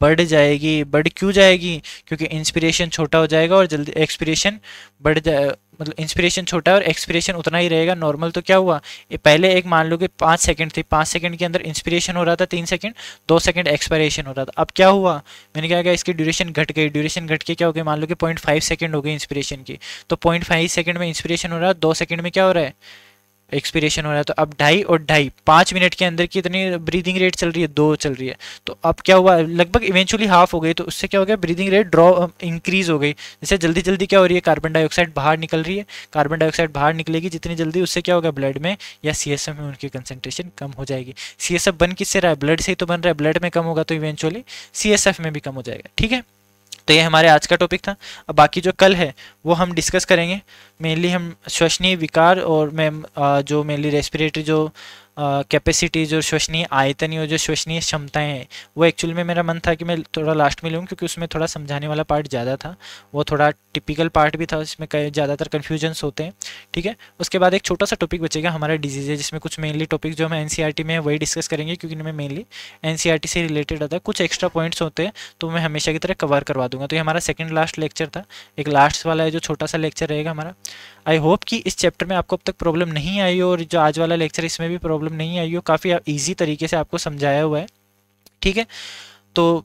बढ़ जाएगी। बढ़ क्यों जाएगी? क्योंकि इंस्पिरेशन छोटा हो जाएगा और जल्दी एक्सपिरेशन बढ़ जाए, मतलब इंस्पिरेशन छोटा है और एक्सपिरेशन उतना ही रहेगा नॉर्मल। तो क्या हुआ, ये पहले एक मान लो कि 5 सेकंड थी, 5 सेकंड के अंदर इंस्पिरेशन हो रहा था 3 सेकंड, 2 सेकंड एक्सपायरेशन हो रहा था। अब क्या हुआ, मैंने क्या किया, इसकी ड्यूरेशन घट गई, ड्यूरेशन घट के क्या हो गई, मान लो कि 0.5 सेकंड हो गई इंस्पिरेशन की। तो 0.5 सेकंड में इंस्पिरेशन हो रहा है, 2 सेकंड में क्या हो रहा है, एक्सपिरेशन हो रहा है। तो अब 2.5 और 5 मिनट के अंदर की इतनी ब्रीदिंग रेट चल रही है, 2 चल रही है। तो अब क्या हुआ, लगभग इवेंचुअली हाफ हो गई। तो उससे क्या हो गया, ब्रीदिंग रेट इंक्रीज हो गई। जैसे जल्दी जल्दी क्या हो रही है, कार्बन डाइऑक्साइड बाहर निकल रही है। कार्बन डाइऑक्साइड बाहर निकलेगी जितनी जल्दी, उससे क्या होगा, ब्लड में या सीएसएफ में उनकी कंसेंट्रेशन कम हो जाएगी। सीएसएफ बन किससे रहा है, ब्लड से ही तो बन रहा है। ब्लड में कम होगा तो इवेंचुअली सीएसएफ में भी कम हो जाएगा। ठीक है, तो ये हमारे आज का टॉपिक था। अब बाकी जो कल है वो हम डिस्कस करेंगे। मेनली हम श्वसनीय विकार और जो मेनली रेस्पिरेटरी जो कैपेसिटी, जो श्वसनीय आयतन और जो श्वसनीय क्षमताएं हैं, वो एक्चुअली में मेरा मन था कि मैं थोड़ा लास्ट में लूँ, क्योंकि उसमें थोड़ा समझाने वाला पार्ट ज़्यादा था। वो थोड़ा टिपिकल पार्ट भी था, उसमें कई ज़्यादातर कन्फ्यूजन्स होते हैं। ठीक है, उसके बाद एक छोटा सा टॉपिक बचेगा हमारा डिजीज़ है, जिसमें कुछ मेनली टॉपिक जो हम एनसीईआरटी में है वही डिस्कस करेंगे, क्योंकि मैं मेनली एनसीईआरटी से रिलेटेड आता है। कुछ एक्स्ट्रा पॉइंट्स होते हैं तो मैं हमेशा की तरह कवर करवा दूंगा। तो ये हमारा सेकंड लास्ट लेक्चर था, एक लास्ट वाला है जो छोटा सा लेक्चर रहेगा हमारा। आई होप कि इस चैप्टर में आपको अब तक प्रॉब्लम नहीं आई हो, और जो आज वाला लेक्चर इसमें भी प्रॉब्लम नहीं आई हो। काफ़ी ईजी तरीके से आपको समझाया हुआ है। ठीक है, तो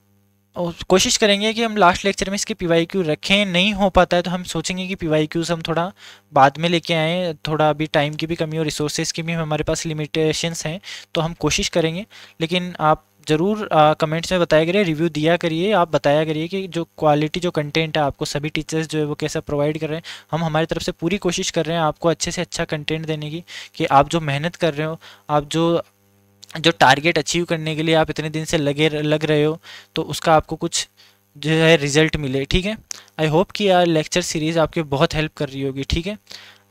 कोशिश करेंगे कि हम लास्ट लेक्चर में इसके पीवाईक्यू रखें। नहीं हो पाता है तो हम सोचेंगे कि पीवाईक्यूज हम थोड़ा बाद में लेके आएँ। थोड़ा अभी टाइम की भी कमी और रिसोर्सेज की भी हमारे पास लिमिटेशंस हैं, तो हम कोशिश करेंगे। लेकिन आप ज़रूर कमेंट्स में बताया करिए, रिव्यू दिया करिए, आप बताया करिए कि जो क्वालिटी, जो कंटेंट है आपको सभी टीचर्स जो है वो कैसा प्रोवाइड कर रहे हैं। हम हमारी तरफ से पूरी कोशिश कर रहे हैं आपको अच्छे से अच्छा कंटेंट देने की, कि आप जो मेहनत कर रहे हो, आप जो जो टारगेट अचीव करने के लिए आप इतने दिन से लग रहे हो, तो उसका आपको कुछ जो है रिजल्ट मिले। ठीक है, आई होप कि यार लेक्चर सीरीज़ आपके बहुत हेल्प कर रही होगी। ठीक है,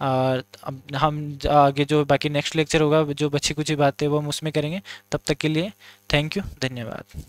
और अब हम आगे जो बाकी नेक्स्ट लेक्चर होगा, जो बची कुछ बातें वो हम उसमें करेंगे। तब तक के लिए थैंक यू, धन्यवाद।